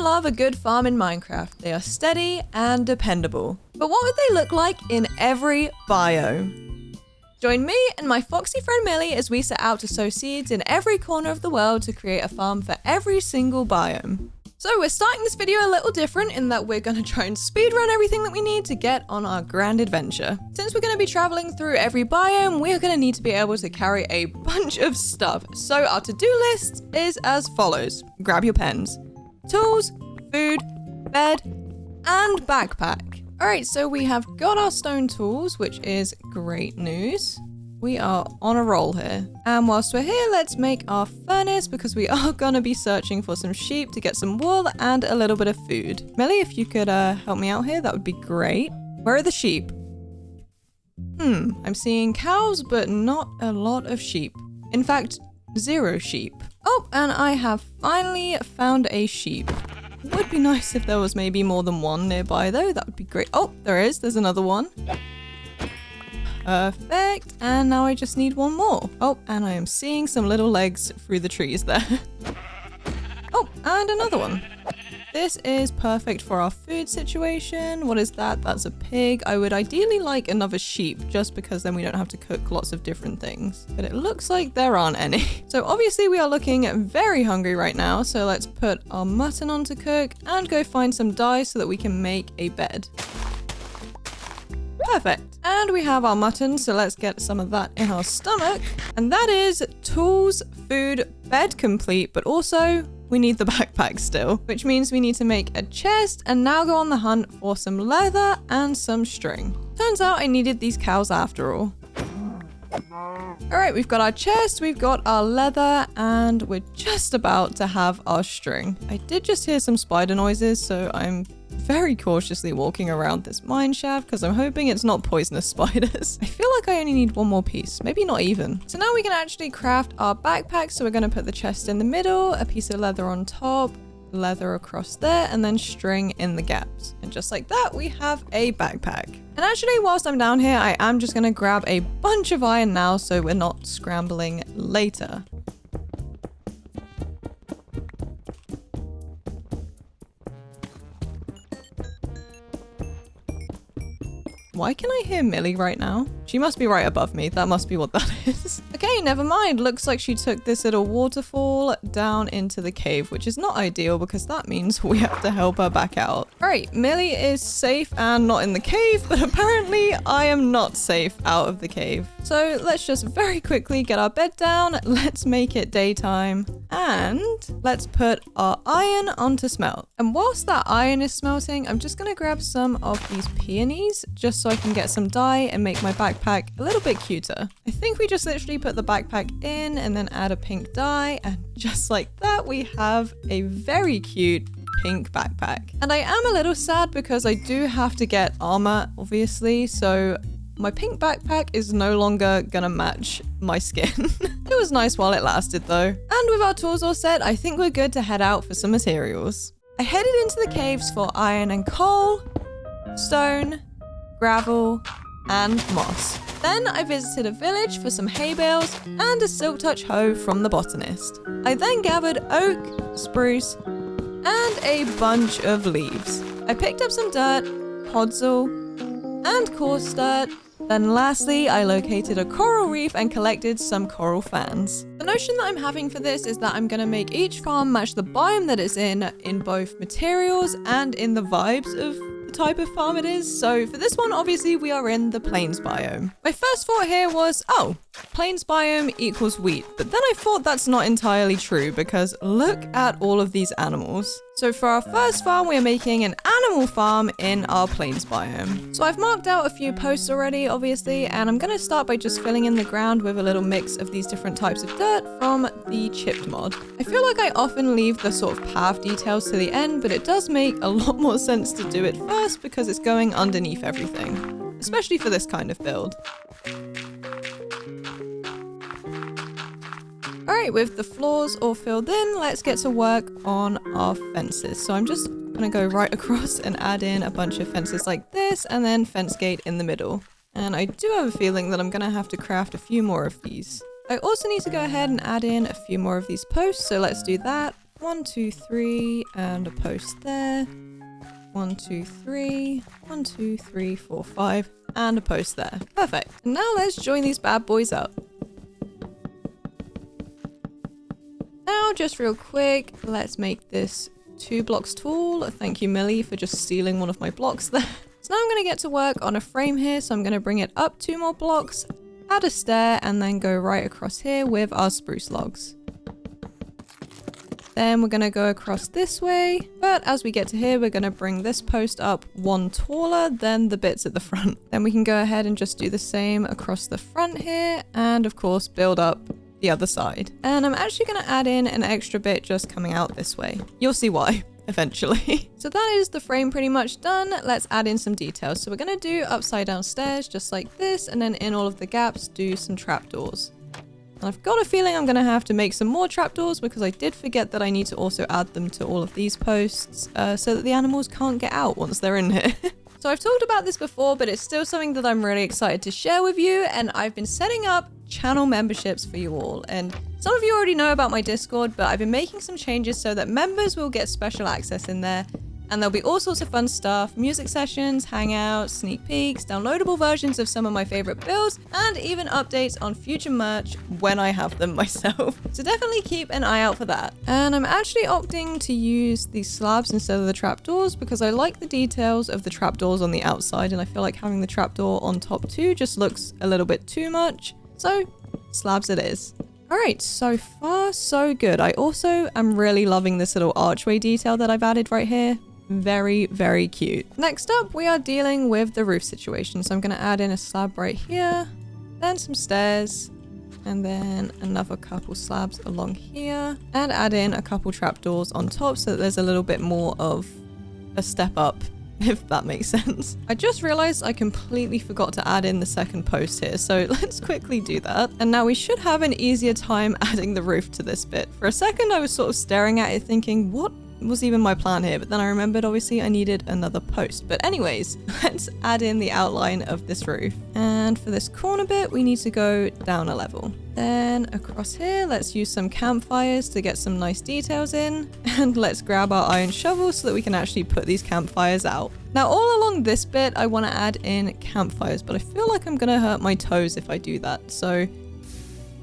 love a good farm in Minecraft. They are steady and dependable. But what would they look like in every biome? Join me and my foxy friend Millie as we set out to sow seeds in every corner of the world to create a farm for every single biome. So we're starting this video a little different in that we're going to try and speedrun everything that we need to get on our grand adventure. Since we're going to be traveling through every biome, we are going to need to be able to carry a bunch of stuff. So our to-do list is as follows. Grab your pens. Tools, food, bed, and backpack. Alright, so we have got our stone tools, which is great news. We are on a roll here. And whilst we're here, let's make our furnace because we are gonna be searching for some sheep to get some wool and a little bit of food. Millie, if you could help me out here, that would be great. Where are the sheep? I'm seeing cows, but not a lot of sheep. In fact, 0 sheep. Oh, and I have finally found a sheep. Would be nice if there was maybe more than one nearby though, that would be great. Oh, there is, there's another one. Perfect, and now I just need one more. Oh, and I am seeing some little legs through the trees there. Oh, and another one. This is perfect for our food situation. What is that? That's a pig. I would ideally like another sheep just because then we don't have to cook lots of different things. But it looks like there aren't any. So obviously we are looking very hungry right now. So let's put our mutton on to cook and go find some dye so that we can make a bed. Perfect. And we have our mutton, so let's get some of that in our stomach. And that is tools, food, bed complete, but also we need the backpack still, which means we need to make a chest and now go on the hunt for some leather and some string. Turns out I needed these cows after all. Alright, we've got our chest, we've got our leather, and we're just about to have our string. I did just hear some spider noises, so I'm very cautiously walking around this mine shaft because I'm hoping it's not poisonous spiders. I feel like I only need one more piece, maybe not even. So now we can actually craft our backpack. So we're going to put the chest in the middle, a piece of leather on top, leather across there, and then string in the gaps. And just like that, we have a backpack. And actually, whilst I'm down here, I am just going to grab a bunch of iron now so we're not scrambling later. Why can I hear Millie right now? She must be right above me. That must be what that is. Okay, never mind. Looks like she took this little waterfall down into the cave, which is not ideal because that means we have to help her back out. All right, Millie is safe and not in the cave, but apparently I am not safe out of the cave. So let's just very quickly get our bed down. Let's make it daytime and let's put our iron on to smelt. And whilst that iron is smelting, I'm just gonna grab some of these peonies just so I can get some dye and make my backpack a little bit cuter. I think we just literally put the backpack in and then add a pink dye, and just like that we have a very cute pink backpack. And I am a little sad because I do have to get armor, obviously, so my pink backpack is no longer gonna match my skin. It was nice while it lasted though. And with our tools all set, I think we're good to head out for some materials. I headed into the caves for iron and coal, stone, gravel, and moss. Then I visited a village for some hay bales and a silk touch hoe from the botanist. I then gathered oak, spruce, and a bunch of leaves. I picked up some dirt, podzol, and coarse dirt. Then lastly, I located a coral reef and collected some coral fans. The notion that I'm having for this is that I'm going to make each farm match the biome that it's in both materials and in the vibes of the type of farm it is. So for this one, obviously we are in the plains biome. My first thought here was, oh, plains biome equals wheat. But then I thought that's not entirely true because look at all of these animals. So for our first farm, we're making an animal farm in our plains biome. So I've marked out a few posts already, obviously, and I'm going to start by just filling in the ground with a little mix of these different types of dirt from the chipped mod. I feel like I often leave the sort of path details to the end, but it does make a lot more sense to do it first because it's going underneath everything, especially for this kind of build. Alright, with the floors all filled in, let's get to work on our fences. So I'm just gonna go right across and add in a bunch of fences like this and then fence gate in the middle. And I do have a feeling that I'm gonna have to craft a few more of these. I also need to go ahead and add in a few more of these posts, so let's do that. 1, 2, 3, and a post there. 1, 2, 3, 1, 2, 3, 4, 5, and a post there. Perfect. And now let's join these bad boys up. Now, just real quick, let's make this 2 blocks tall. Thank you, Millie, for just stealing one of my blocks there. So now I'm going to get to work on a frame here. So I'm going to bring it up 2 more blocks, add a stair, and then go right across here with our spruce logs. Then we're going to go across this way. But as we get to here, we're going to bring this post up 1 taller than the bits at the front. Then we can go ahead and just do the same across the front here. And of course, build up the other side. And I'm actually going to add in an extra bit just coming out this way. You'll see why eventually. So that is the frame pretty much done. Let's add in some details. So we're going to do upside down stairs just like this, and then in all of the gaps do some trapdoors. And I've got a feeling I'm going to have to make some more trapdoors because I did forget that I need to also add them to all of these posts so that the animals can't get out once they're in here. So I've talked about this before, but it's still something that I'm really excited to share with you, and I've been setting up channel memberships for you all. And some of you already know about my Discord, but I've been making some changes so that members will get special access in there. And there'll be all sorts of fun stuff, music sessions, hangouts, sneak peeks, downloadable versions of some of my favorite builds, and even updates on future merch when I have them myself. So definitely keep an eye out for that. And I'm actually opting to use these slabs instead of the trapdoors because I like the details of the trapdoors on the outside, and I feel like having the trapdoor on top too just looks a little bit too much. So slabs it is. All right, so far so good. I also am really loving this little archway detail that I've added right here. Very, very cute. Next up, we are dealing with the roof situation. So I'm going to add in a slab right here, then some stairs, and then another couple slabs along here, and add in a couple trapdoors on top so that there's a little bit more of a step up, if that makes sense. I just realized I completely forgot to add in the second post here, so let's quickly do that. And now we should have an easier time adding the roof to this bit. For a second, I was sort of staring at it thinking, what was even my plan here? But then I remembered obviously I needed another post. But anyways, let's add in the outline of this roof. And for this corner bit, we need to go down a level. Then across here, let's use some campfires to get some nice details in. And let's grab our iron shovel so that we can actually put these campfires out. Now all along this bit, I want to add in campfires, but I feel like I'm going to hurt my toes if I do that. So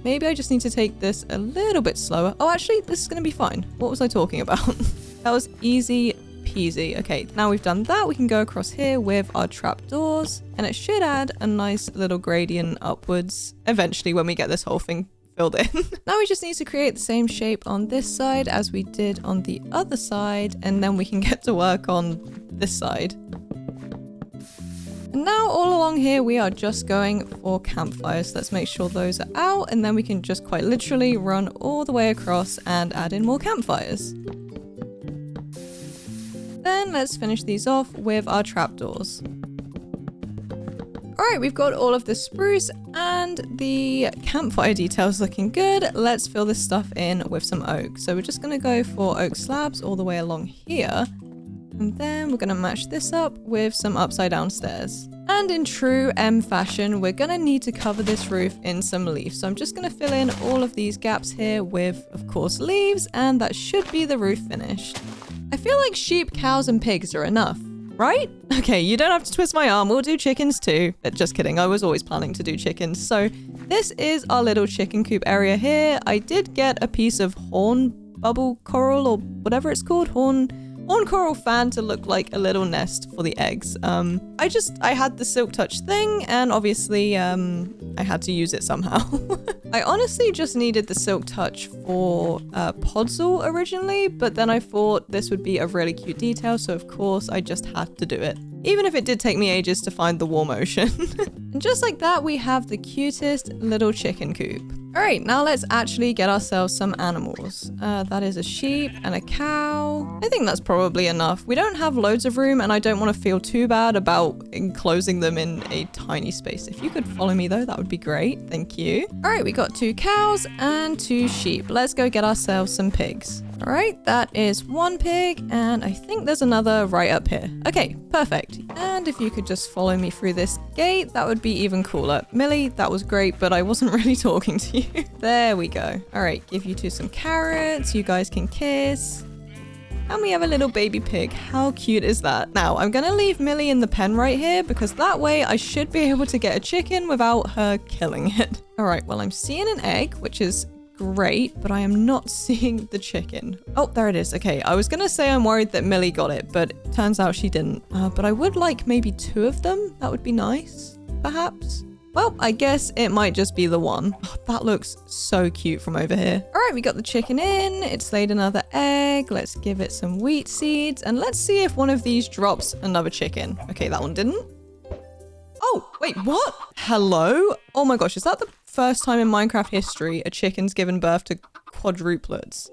maybe I just need to take this a little bit slower. Oh, actually, this is going to be fine. What was I talking about? That was easy peasy. Okay, now we've done that, we can go across here with our trapdoors, and it should add a nice little gradient upwards eventually when we get this whole thing filled in. Now we just need to create the same shape on this side as we did on the other side, and then we can get to work on this side. And now all along here, we are just going for campfires. Let's make sure those are out, and then we can just quite literally run all the way across and add in more campfires. Then let's finish these off with our trapdoors. All right, we've got all of the spruce and the campfire details looking good. Let's fill this stuff in with some oak. So we're just gonna go for oak slabs all the way along here. And then we're gonna match this up with some upside down stairs. And in true M fashion, we're gonna need to cover this roof in some leaves. So I'm just gonna fill in all of these gaps here with, of course, leaves, and that should be the roof finished. I feel like sheep, cows, and pigs are enough, right? Okay, you don't have to twist my arm, we'll do chickens too. Just kidding, I was always planning to do chickens. So this is our little chicken coop area here. I did get a piece of horn bubble coral, or whatever it's called, horn coral fan to look like a little nest for the eggs. I had the silk touch thing, and obviously I had to use it somehow. I honestly just needed the silk touch for Podzol originally, but then I thought this would be a really cute detail, so of course I just had to do it. Even if it did take me ages to find the warm ocean. And just like that, we have the cutest little chicken coop. All right, now let's actually get ourselves some animals. That is a sheep and a cow. I think that's probably enough. We don't have loads of room, and I don't want to feel too bad about enclosing them in a tiny space. If you could follow me though, that would be great. Thank you. All right, we got 2 cows and 2 sheep. Let's go get ourselves some pigs. All right, that is one pig, and I think there's another right up here. Okay, perfect. And if you could just follow me through this gate, that would be even cooler. Millie, that was great, but I wasn't really talking to you. There we go. All right, give you two some carrots. You guys can kiss. And we have a little baby pig. How cute is that? Now, I'm gonna leave Millie in the pen right here because that way I should be able to get a chicken without her killing it. All right, well, I'm seeing an egg, which is great, but I am not seeing the chicken. Oh, there it is. Okay, I was gonna say I'm worried that Millie got it, but turns out she didn't. But I would like maybe two of them. That would be nice, perhaps. Well, I guess it might just be the one. Oh, that looks so cute from over here. All right, we got the chicken in. It's laid another egg. Let's give it some wheat seeds. And let's see if one of these drops another chicken. Okay, that one didn't. Oh, wait, what? Hello? Oh my gosh, is that the first time in Minecraft history a chicken's given birth to quadruplets?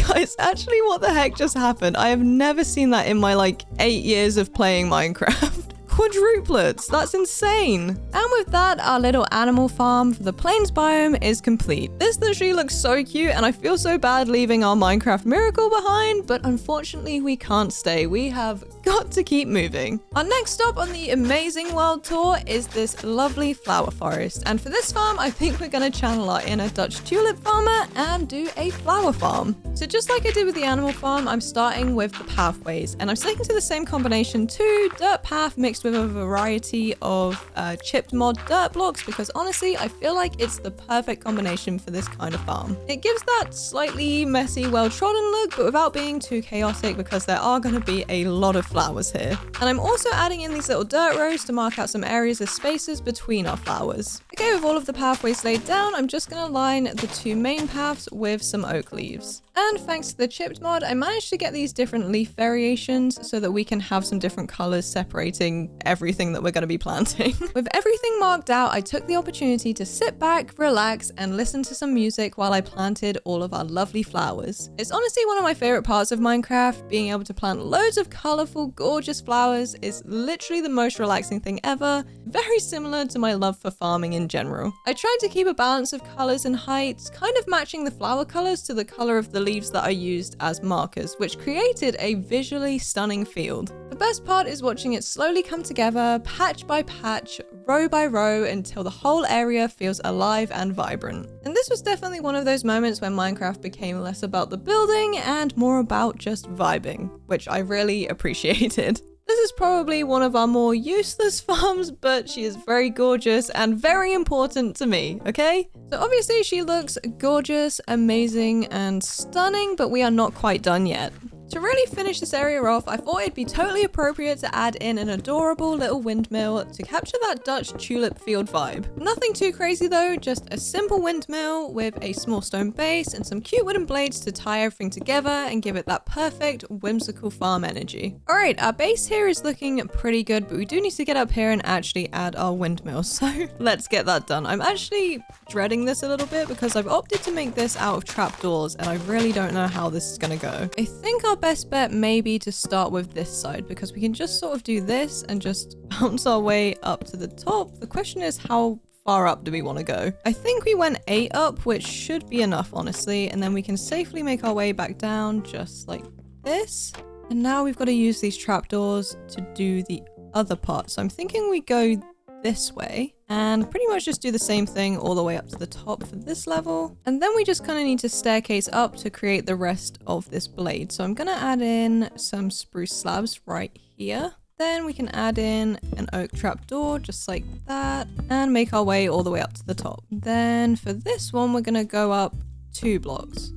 Guys, actually, what the heck just happened? I have never seen that in my, 8 years of playing Minecraft. Quadruplets, that's insane. And with that, our little animal farm for the plains biome is complete. This literally looks so cute, and I feel so bad leaving our Minecraft miracle behind, but unfortunately we can't stay. We have got to keep moving. Our next stop on the EMazing world tour is this lovely flower forest. And for this farm, I think we're gonna channel our inner Dutch tulip farmer and do a flower farm. So just like I did with the animal farm, I'm starting with the pathways, and I'm sticking to the same combination too, dirt path mixed with a variety of chipped mod dirt blocks, because honestly, I feel like it's the perfect combination for this kind of farm. It gives that slightly messy, well-trodden look, but without being too chaotic, because there are going to be a lot of flowers here. And I'm also adding in these little dirt rows to mark out some areas of spaces between our flowers. Okay, with all of the pathways laid down, I'm just going to line the two main paths with some oak leaves. And thanks to the chipped mod, I managed to get these different leaf variations so that we can have some different colors separating everything that we're going to be planting. With everything marked out, I took the opportunity to sit back, relax, and listen to some music while I planted all of our lovely flowers. It's honestly one of my favorite parts of Minecraft. Being able to plant loads of colorful, gorgeous flowers is literally the most relaxing thing ever. Very similar to my love for farming in general. I tried to keep a balance of colors and heights, kind of matching the flower colors to the color of the leaves that I used as markers, which created a visually stunning field. The best part is watching it slowly come together, patch by patch, row by row, until the whole area feels alive and vibrant. And this was definitely one of those moments when Minecraft became less about the building and more about just vibing, which I really appreciated. This is probably one of our more useless farms, but she is very gorgeous and very important to me, okay? So obviously she looks gorgeous, amazing, and stunning, but we are not quite done yet. To really finish this area off, I thought it'd be totally appropriate to add in an adorable little windmill to capture that Dutch tulip field vibe. Nothing too crazy though, just a simple windmill with a small stone base and some cute wooden blades to tie everything together and give it that perfect whimsical farm energy. Alright, our base here is looking pretty good, but we do need to get up here and actually add our windmill, so let's get that done. I'm actually dreading this a little bit because I've opted to make this out of trapdoors and I really don't know how this is gonna go. I think our best bet may be to start with this side because we can just sort of do this and just bounce our way up to the top. The question is, how far up do we want to go? I think we went 8 up, which should be enough, honestly, and then we can safely make our way back down just like this. And now we've got to use these trapdoors to do the other part. So I'm thinking we go this way and pretty much just do the same thing all the way up to the top for this level. And then we just kind of need to staircase up to create the rest of this blade. So I'm going to add in some spruce slabs right here. Then we can add in an oak trapdoor just like that and make our way all the way up to the top. Then for this one, we're going to go up 2 blocks.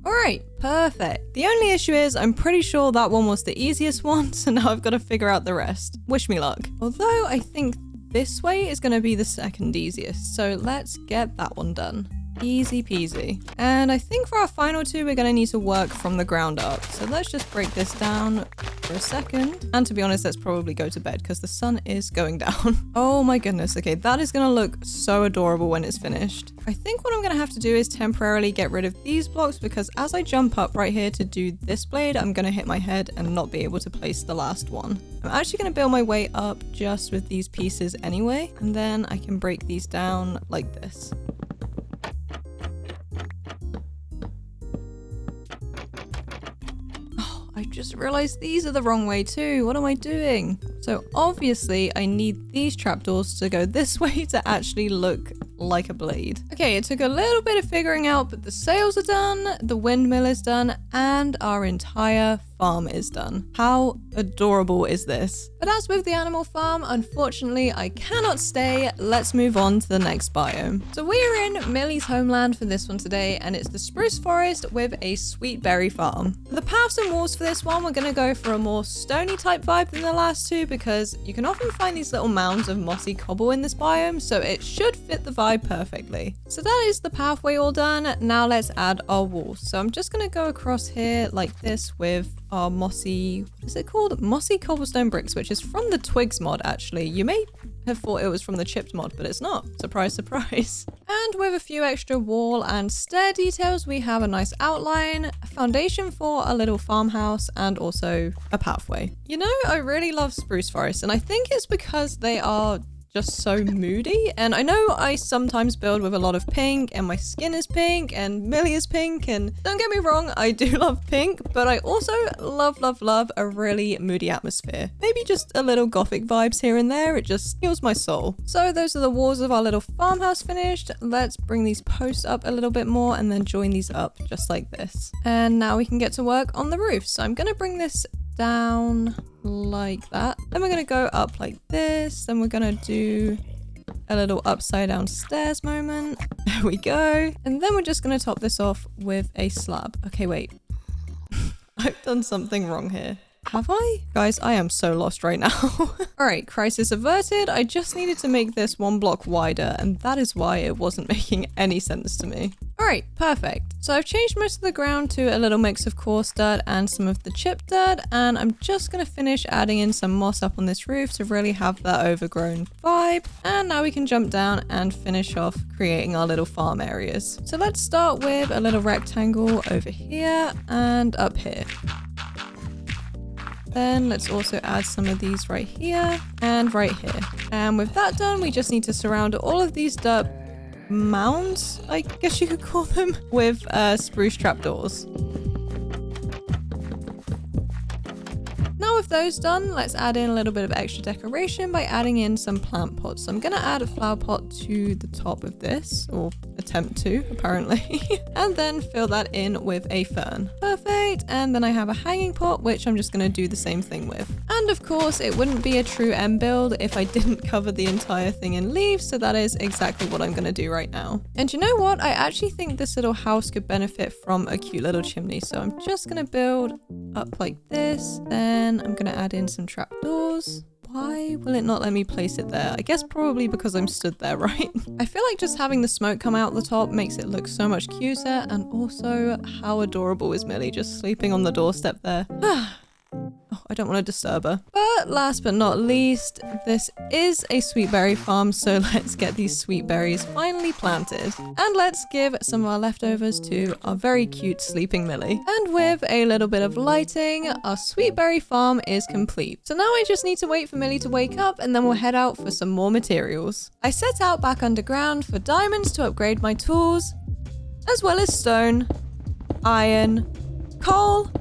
All right, perfect. The only issue is I'm pretty sure that one was the easiest one, so now I've got to figure out the rest. Wish me luck. Although I think this way is going to be the second easiest, so let's get that one done. Easy peasy. And I think for our final 2, we're going to need to work from the ground up. So let's just break this down for a second. And to be honest, let's probably go to bed because the sun is going down. Oh my goodness. Okay, that is going to look so adorable when it's finished. I think what I'm going to have to do is temporarily get rid of these blocks because as I jump up right here to do this blade, I'm going to hit my head and not be able to place the last one. I'm actually going to build my way up just with these pieces anyway, and then I can break these down like this. just realized these are the wrong way too. What am I doing? So obviously I need these trapdoors to go this way to actually look like a blade. Okay, it took a little bit of figuring out, but the sails are done, the windmill is done, and our entire farm is done. How adorable is this? But as with the animal farm, unfortunately, I cannot stay. Let's move on to the next biome. So we are in Millie's homeland for this one today, and it's the Spruce Forest with a sweet berry farm. For the paths and walls for this one, we're going to go for a more stony type vibe than the last two, because you can often find these little mounds of mossy cobble in this biome, so it should fit the vibe perfectly. So that is the pathway all done. Now let's add our walls. So I'm just going to go across here like this with our mossy, what is it called? Mossy cobblestone bricks, which is from the Twigs mod actually. You may have thought it was from the Chipped mod, but it's not. Surprise, surprise. And with a few extra wall and stair details, we have a nice outline, a foundation for a little farmhouse, and also a pathway. You know, I really love Spruce Forest, and I think it's because they are just so moody. And I know I sometimes build with a lot of pink, and my skin is pink, and Millie is pink, and don't get me wrong, I do love pink, but I also love a really moody atmosphere. Maybe just a little gothic vibes here and there, it just heals my soul. So those are the walls of our little farmhouse finished. Let's bring these posts up a little bit more and then join these up just like this. And now we can get to work on the roof. So I'm gonna bring this down like that. Then we're going to go up like this. Then we're going to do a little upside down stairs moment. There we go. And then we're just going to top this off with a slab. Okay, wait. I've done something wrong here. Have I? Guys, I am so lost right now. All right, crisis averted. I just needed to make this one block wider, and that is why it wasn't making any sense to me. All right, perfect. So I've changed most of the ground to a little mix of coarse dirt and some of the chipped dirt, and I'm just gonna finish adding in some moss up on this roof to really have that overgrown vibe. And now we can jump down and finish off creating our little farm areas. So let's start with a little rectangle over here and up here. Then let's also add some of these right here and right here. And with that done, we just need to surround all of these dirt mounds, I guess you could call them, with spruce trapdoors. Now with those done, let's add in a little bit of extra decoration by adding in some plant pots. So I'm going to add a flower pot to the top of this, or attempt to, apparently, and then fill that in with a fern. Perfect. And then I have a hanging pot, which I'm just going to do the same thing with. And of course, it wouldn't be a true end build if I didn't cover the entire thing in leaves, so that is exactly what I'm going to do right now. And you know what? I actually think this little house could benefit from a cute little chimney, so I'm just going to build up like this. Then I'm going to add in some trapdoors. Why will it not let me place it there? I guess probably because I'm stood there, right? I feel like just having the smoke come out the top makes it look so much cuter, and also how adorable is Millie just sleeping on the doorstep there. Oh, I don't want to disturb her. But last but not least, this is a sweet berry farm, so let's get these sweet berries finally planted. And let's give some of our leftovers to our very cute sleeping Millie. And with a little bit of lighting, our sweet berry farm is complete. So now I just need to wait for Millie to wake up, and then we'll head out for some more materials. I set out back underground for diamonds to upgrade my tools, as well as stone, iron, coal,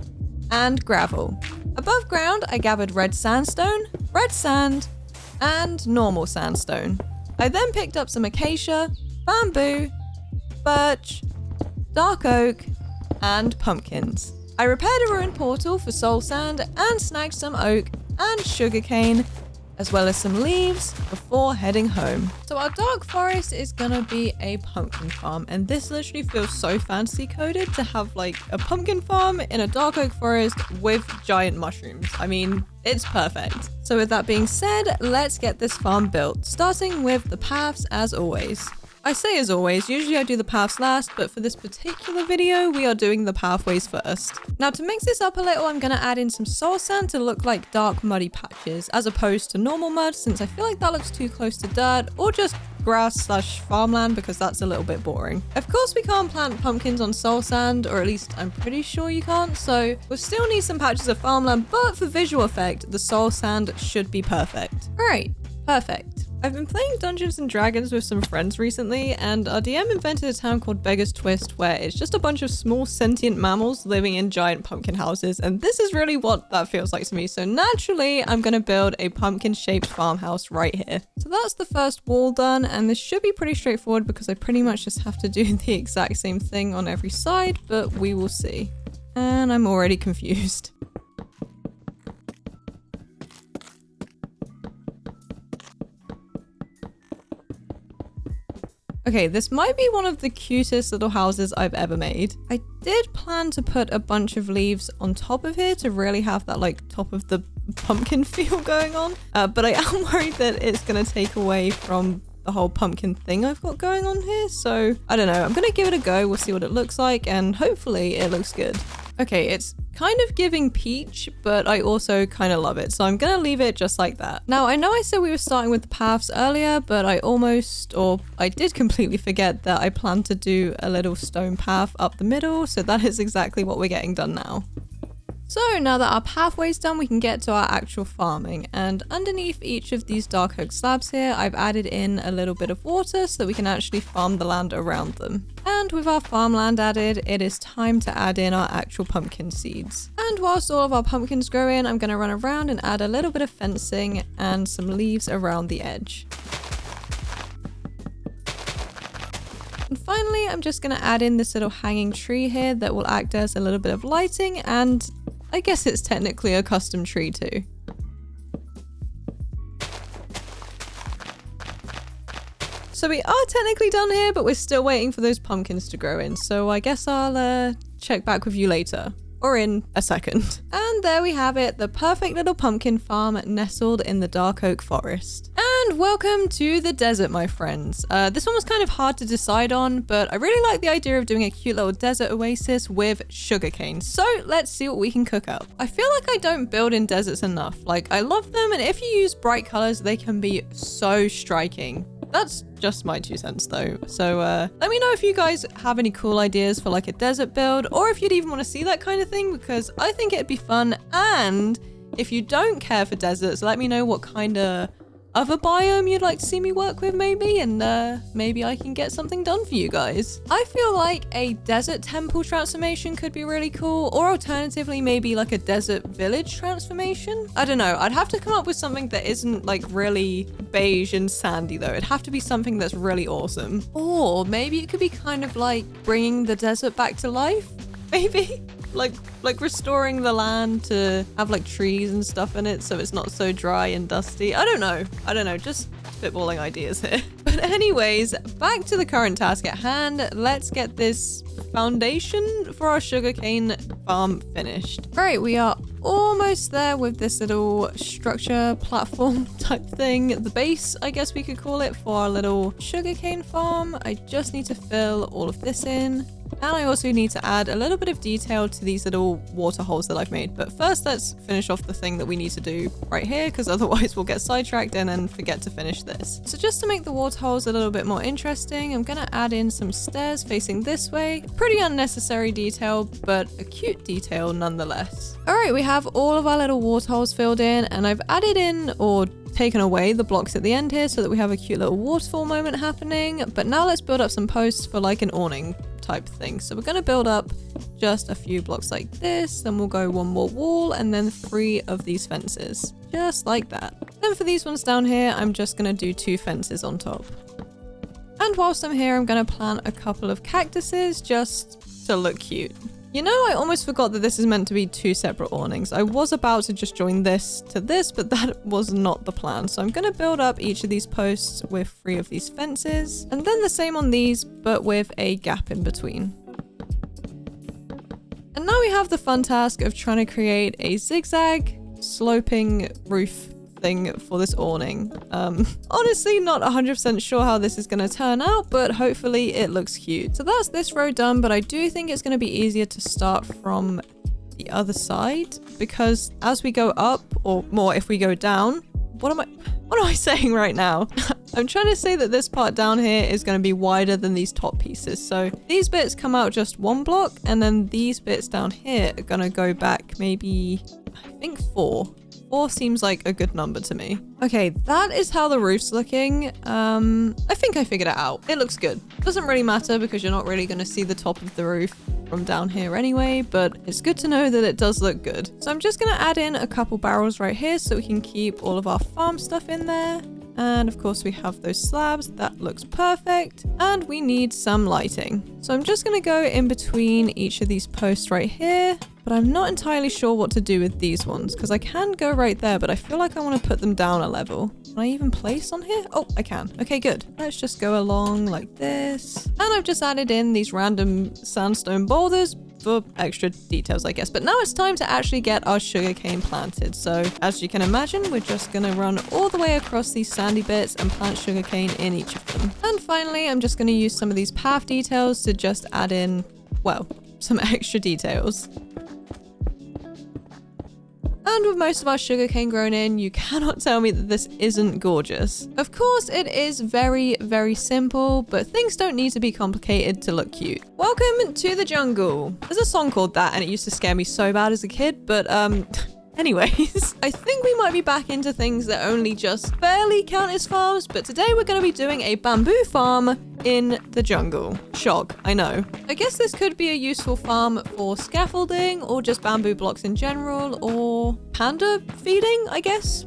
and gravel. Above ground, I gathered red sandstone, red sand, and normal sandstone. I then picked up some acacia, bamboo, birch, dark oak, and pumpkins. I repaired a ruined portal for soul sand and snagged some oak and sugarcane, as well as some leaves before heading home. So our dark forest is gonna be a pumpkin farm, and this literally feels so fancy coded to have like a pumpkin farm in a dark oak forest with giant mushrooms. I mean, it's perfect. So with that being said, let's get this farm built, starting with the paths as always. I say as always, usually I do the paths last, but for this particular video, we are doing the pathways first. Now to mix this up a little, I'm gonna add in some soul sand to look like dark muddy patches, as opposed to normal mud, since I feel like that looks too close to dirt, or just grass/farmland, because that's a little bit boring. Of course we can't plant pumpkins on soul sand, or at least I'm pretty sure you can't, so we'll still need some patches of farmland, but for visual effect, the soul sand should be perfect. Alright, perfect. I've been playing Dungeons and Dragons with some friends recently, and our DM invented a town called Beggar's Twist where it's just a bunch of small sentient mammals living in giant pumpkin houses, and this is really what that feels like to me. So naturally, I'm gonna build a pumpkin-shaped farmhouse right here. So that's the first wall done, and this should be pretty straightforward because I pretty much just have to do the exact same thing on every side, but we will see. And I'm already confused. Okay, this might be one of the cutest little houses I've ever made. I did plan to put a bunch of leaves on top of here to really have that like top of the pumpkin feel going on. But I am worried that it's gonna take away from the whole pumpkin thing I've got going on here. So I don't know, I'm gonna give it a go. We'll see what it looks like and hopefully it looks good. Okay, it's kind of giving peach, but I also kind of love it. So I'm gonna leave it just like that. Now, I know I said we were starting with the paths earlier, but I did completely forget that I planned to do a little stone path up the middle. So that is exactly what we're getting done now. So now that our pathway's done, we can get to our actual farming. And underneath each of these dark oak slabs here, I've added in a little bit of water so that we can actually farm the land around them. And with our farmland added, it is time to add in our actual pumpkin seeds. And whilst all of our pumpkins grow in, I'm going to run around and add a little bit of fencing and some leaves around the edge. And finally, I'm just going to add in this little hanging tree here that will act as a little bit of lighting, and I guess it's technically a custom tree too. So we are technically done here, but we're still waiting for those pumpkins to grow in. So I guess I'll check back with you later. Or in a second. And there we have it, the perfect little pumpkin farm nestled in the dark oak forest. And welcome to the desert, my friends. This one was kind of hard to decide on, but I really like the idea of doing a cute little desert oasis with sugarcane. So let's see what we can cook up. I feel like I don't build in deserts enough. Like, I love them, and if you use bright colors, they can be so striking. That's just my 2 cents though. So let me know if you guys have any cool ideas for like a desert build, or if you'd even want to see that kind of thing, because I think it'd be fun. And if you don't care for deserts, let me know what kind of other biome you'd like to see me work with maybe, and maybe I can get something done for you guys. I feel like a desert temple transformation could be really cool, or alternatively maybe like a desert village transformation. I don't know, I'd have to come up with something that isn't like really beige and sandy though. It'd have to be something that's really awesome. Or maybe it could be kind of like bringing the desert back to life, maybe? Like restoring the land to have like trees and stuff in it so it's not so dry and dusty. I don't know, just spitballing ideas here. But anyways, back to the current task at hand. Let's get this foundation for our sugarcane farm finished. Right, we are almost there with this little structure platform type thing. The base, I guess we could call it, for our little sugarcane farm. I just need to fill all of this in. And I also need to add a little bit of detail to these little water holes that I've made. But first, let's finish off the thing that we need to do right here, because otherwise we'll get sidetracked and then forget to finish this. So just to make the water holes a little bit more interesting, I'm going to add in some stairs facing this way. Pretty unnecessary detail, but a cute detail nonetheless. All right, we have all of our little water holes filled in, and I've added in or taken away the blocks at the end here so that we have a cute little waterfall moment happening. But now let's build up some posts for like an awning type thing. So we're going to build up just a few blocks like this, then we'll go 1 more wall and then 3 of these fences, just like that. Then for these ones down here, I'm just going to do 2 fences on top. And whilst I'm here, I'm going to plant a couple of cactuses just to look cute. You know, I almost forgot that this is meant to be 2 separate awnings. I was about to just join this to this, but that was not the plan. So I'm going to build up each of these posts with 3 of these fences, and then the same on these, but with a gap in between. And now we have the fun task of trying to create a zigzag sloping roof thing for this awning. Honestly, not 100% sure how this is going to turn out, but hopefully it looks cute. So that's this row done, but I do think it's going to be easier to start from the other side, because as we go up, or more if we go down, what am I saying right now? I'm trying to say that this part down here is going to be wider than these top pieces. So these bits come out just 1 block, and then these bits down here are going to go back maybe, I think 4. 4 seems like a good number to me. Okay, that is how the roof's looking. I think I figured it out. It looks good. Doesn't really matter because you're not really going to see the top of the roof from down here anyway, but it's good to know that it does look good. So I'm just going to add in a couple barrels right here so we can keep all of our farm stuff in there. And of course we have those slabs. That looks perfect. And we need some lighting. So I'm just going to go in between each of these posts right here. But I'm not entirely sure what to do with these ones because I can go right there, but I feel like I want to put them down a level. Can I even place on here? Oh, I can. Okay, good. Let's just go along like this. And I've just added in these random sandstone boulders for extra details, I guess. But now it's time to actually get our sugarcane planted. So as you can imagine, we're just going to run all the way across these sandy bits and plant sugarcane in each of them. And finally, I'm just going to use some of these path details to just add in, well, some extra details. And with most of our sugarcane grown in, you cannot tell me that this isn't gorgeous. Of course, it is very, very simple, but things don't need to be complicated to look cute. Welcome to the jungle. There's a song called that, and it used to scare me so bad as a kid, but anyways, I think we might be back into things that only just barely count as farms, but today we're going to be doing a bamboo farm in the jungle. Shock, I know. I guess this could be a useful farm for scaffolding or just bamboo blocks in general or panda feeding, I guess.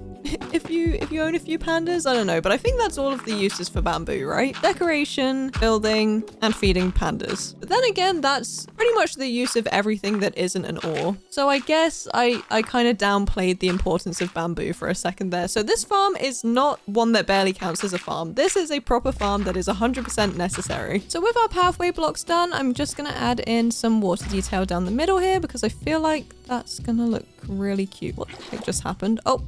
If you own a few pandas, I don't know, but I think that's all of the uses for bamboo, right? Decoration, building, and feeding pandas. But then again, that's pretty much the use of everything that isn't an ore. So I guess I kind of downplayed the importance of bamboo for a second there. So this farm is not one that barely counts as a farm. This is a proper farm that is 100% necessary. So with our pathway blocks done, I'm just gonna add in some water detail down the middle here because I feel like that's gonna look really cute. What the heck just happened? Oh.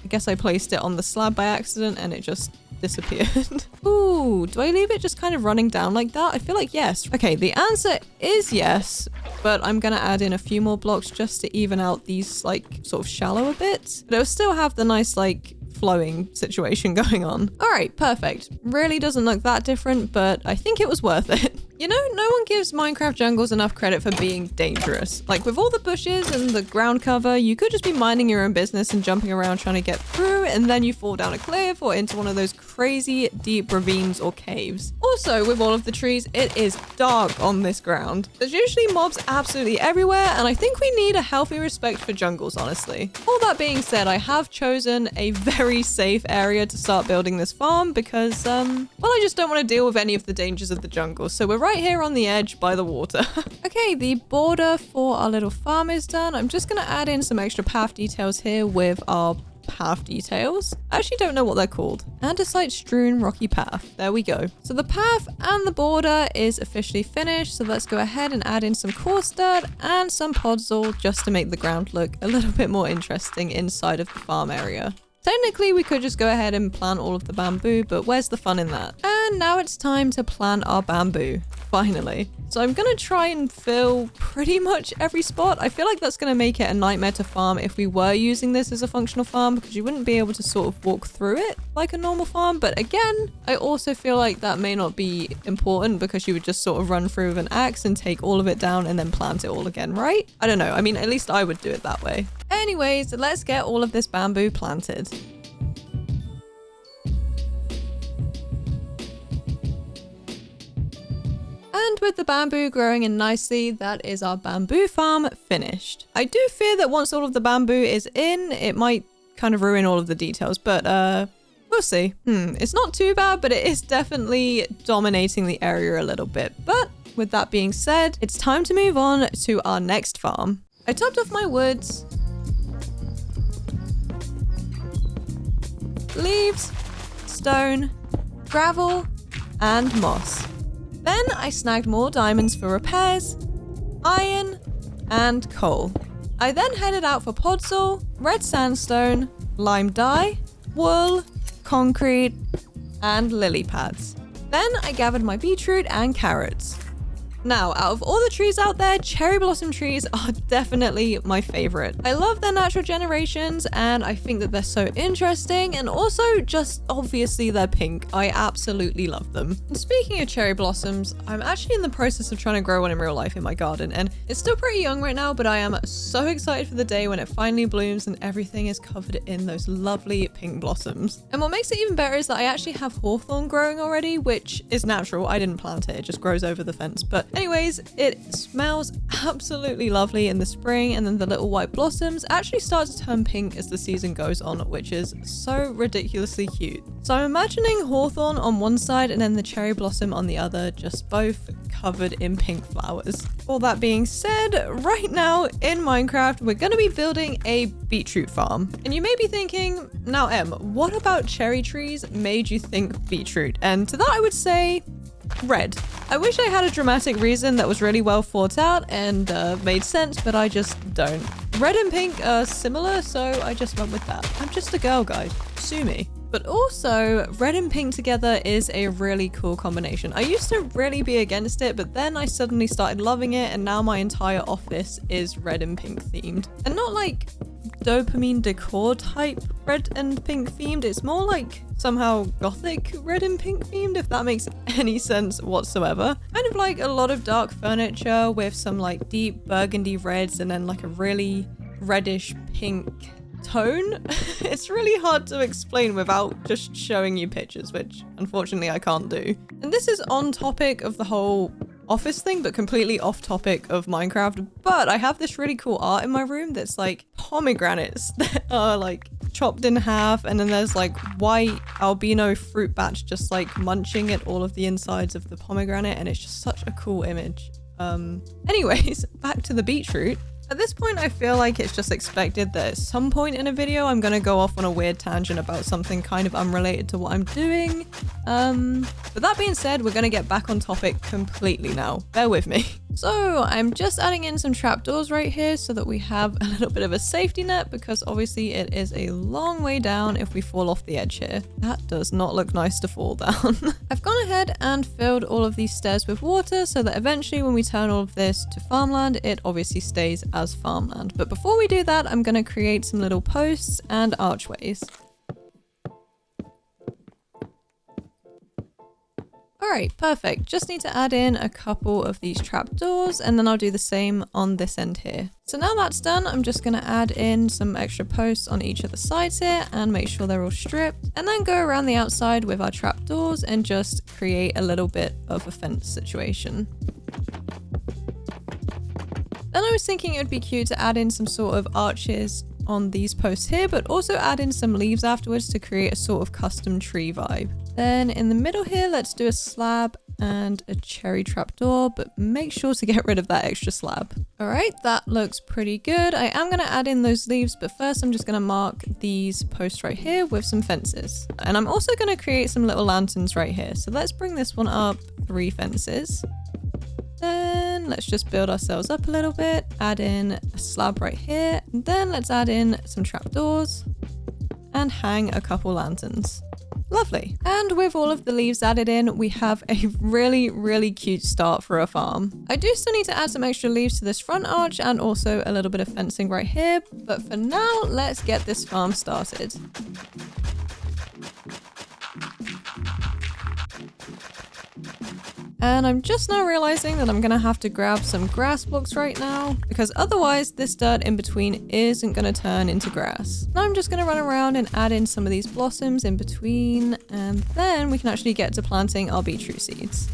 I guess I placed it on the slab by accident and it just disappeared. Ooh, do I leave it just kind of running down like that? I feel like yes. Okay, the answer is yes, but I'm gonna add in a few more blocks just to even out these like sort of shallower bits. But it'll still have the nice like flowing situation going on. All right, perfect. Really doesn't look that different, but I think it was worth it. You know, no one gives Minecraft jungles enough credit for being dangerous. Like with all the bushes and the ground cover, you could just be minding your own business and jumping around trying to get through, and then you fall down a cliff or into one of those crazy deep ravines or caves. Also, with all of the trees, it is dark on this ground. There's usually mobs absolutely everywhere, and I think we need a healthy respect for jungles, honestly. All that being said, I have chosen a very safe area to start building this farm because, well, I just don't want to deal with any of the dangers of the jungle. So we're right here on the edge by the water. Okay, the border for our little farm is done. I'm just going to add in some extra path details here with our path details. I actually don't know what they're called. Andesite strewn rocky path. There we go. So the path and the border is officially finished. So let's go ahead and add in some coarse dirt and some podzol just to make the ground look a little bit more interesting inside of the farm area. Technically, we could just go ahead and plant all of the bamboo, but where's the fun in that? And now it's time to plant our bamboo, finally. So I'm gonna try and fill pretty much every spot. I feel like that's gonna make it a nightmare to farm if we were using this as a functional farm because you wouldn't be able to sort of walk through it like a normal farm. But again, I also feel like that may not be important because you would just sort of run through with an axe and take all of it down and then plant it all again, right? I don't know. I mean, at least I would do it that way. Anyways, let's get all of this bamboo planted. And with the bamboo growing in nicely, that is our bamboo farm finished. I do fear that once all of the bamboo is in, it might kind of ruin all of the details, but we'll see. It's not too bad, but it is definitely dominating the area a little bit. But with that being said, it's time to move on to our next farm. I topped off my woods. Leaves, stone, gravel, and moss. Then I snagged more diamonds for repairs, iron, and coal. I then headed out for podzol, red sandstone, lime dye, wool, concrete, and lily pads. Then I gathered my beetroot and carrots. Now, out of all the trees out there, cherry blossom trees are definitely my favorite. I love their natural generations and I think that they're so interesting, and also just obviously they're pink. I absolutely love them. And speaking of cherry blossoms, I'm actually in the process of trying to grow one in real life in my garden, and it's still pretty young right now, but I am so excited for the day when it finally blooms and everything is covered in those lovely pink blossoms. And what makes it even better is that I actually have hawthorn growing already, which is natural. I didn't plant it just grows over the fence. But anyways, it smells absolutely lovely in the spring, and then the little white blossoms actually start to turn pink as the season goes on, which is so ridiculously cute. So I'm imagining hawthorn on one side and then the cherry blossom on the other, just both covered in pink flowers. All that being said, right now in Minecraft, we're going to be building a beetroot farm. And you may be thinking, now Em, what about cherry trees made you think beetroot? And to that I would say, red. I wish I had a dramatic reason that was really well thought out and made sense, but I just don't. Red and pink are similar, so I just went with that. I'm just a girl, guys. Sue me. But also, red and pink together is a really cool combination. I used to really be against it, but then I suddenly started loving it, and now my entire office is red and pink themed. And not like dopamine decor type red and pink themed, it's more like somehow gothic red and pink themed, if that makes any sense whatsoever. Kind of like a lot of dark furniture with some like deep burgundy reds and then like a really reddish pink tone. It's really hard to explain without just showing you pictures, which unfortunately I can't do. And this is on topic of the whole office thing, but completely off topic of Minecraft. But I have this really cool art in my room that's like pomegranates that are like chopped in half, and then there's like white albino fruit bats just like munching at all of the insides of the pomegranate, and it's just such a cool image. Anyways, back to the beetroot. At this point, I feel like it's just expected that at some point in a video, I'm going to go off on a weird tangent about something kind of unrelated to what I'm doing. But that being said, we're going to get back on topic completely now. Bear with me. So I'm just adding in some trapdoors right here so that we have a little bit of a safety net, because obviously it is a long way down if we fall off the edge here. That does not look nice to fall down. I've gone ahead and filled all of these stairs with water so that eventually when we turn all of this to farmland, it obviously stays as farmland. But before we do that, I'm going to create some little posts and archways. Alright, perfect. Just need to add in a couple of these trapdoors, and then I'll do the same on this end here. So now that's done, I'm just going to add in some extra posts on each of the sides here and make sure they're all stripped, and then go around the outside with our trapdoors and just create a little bit of a fence situation. Then I was thinking it would be cute to add in some sort of arches on these posts here, but also add in some leaves afterwards to create a sort of custom tree vibe. Then in the middle here, let's do a slab and a cherry trapdoor, but make sure to get rid of that extra slab. All right, that looks pretty good. I am going to add in those leaves, but first I'm just going to mark these posts right here with some fences. And I'm also going to create some little lanterns right here. So let's bring this one up 3 fences. Then let's just build ourselves up a little bit, add in a slab right here. And then let's add in some trapdoors and hang a couple lanterns. Lovely. And with all of the leaves added in, we have a really, really cute start for a farm. I do still need to add some extra leaves to this front arch and also a little bit of fencing right here. But for now, let's get this farm started. And I'm just now realizing that I'm going to have to grab some grass blocks right now, because otherwise this dirt in between isn't going to turn into grass. Now I'm just going to run around and add in some of these blossoms in between, and then we can actually get to planting our beetroot seeds.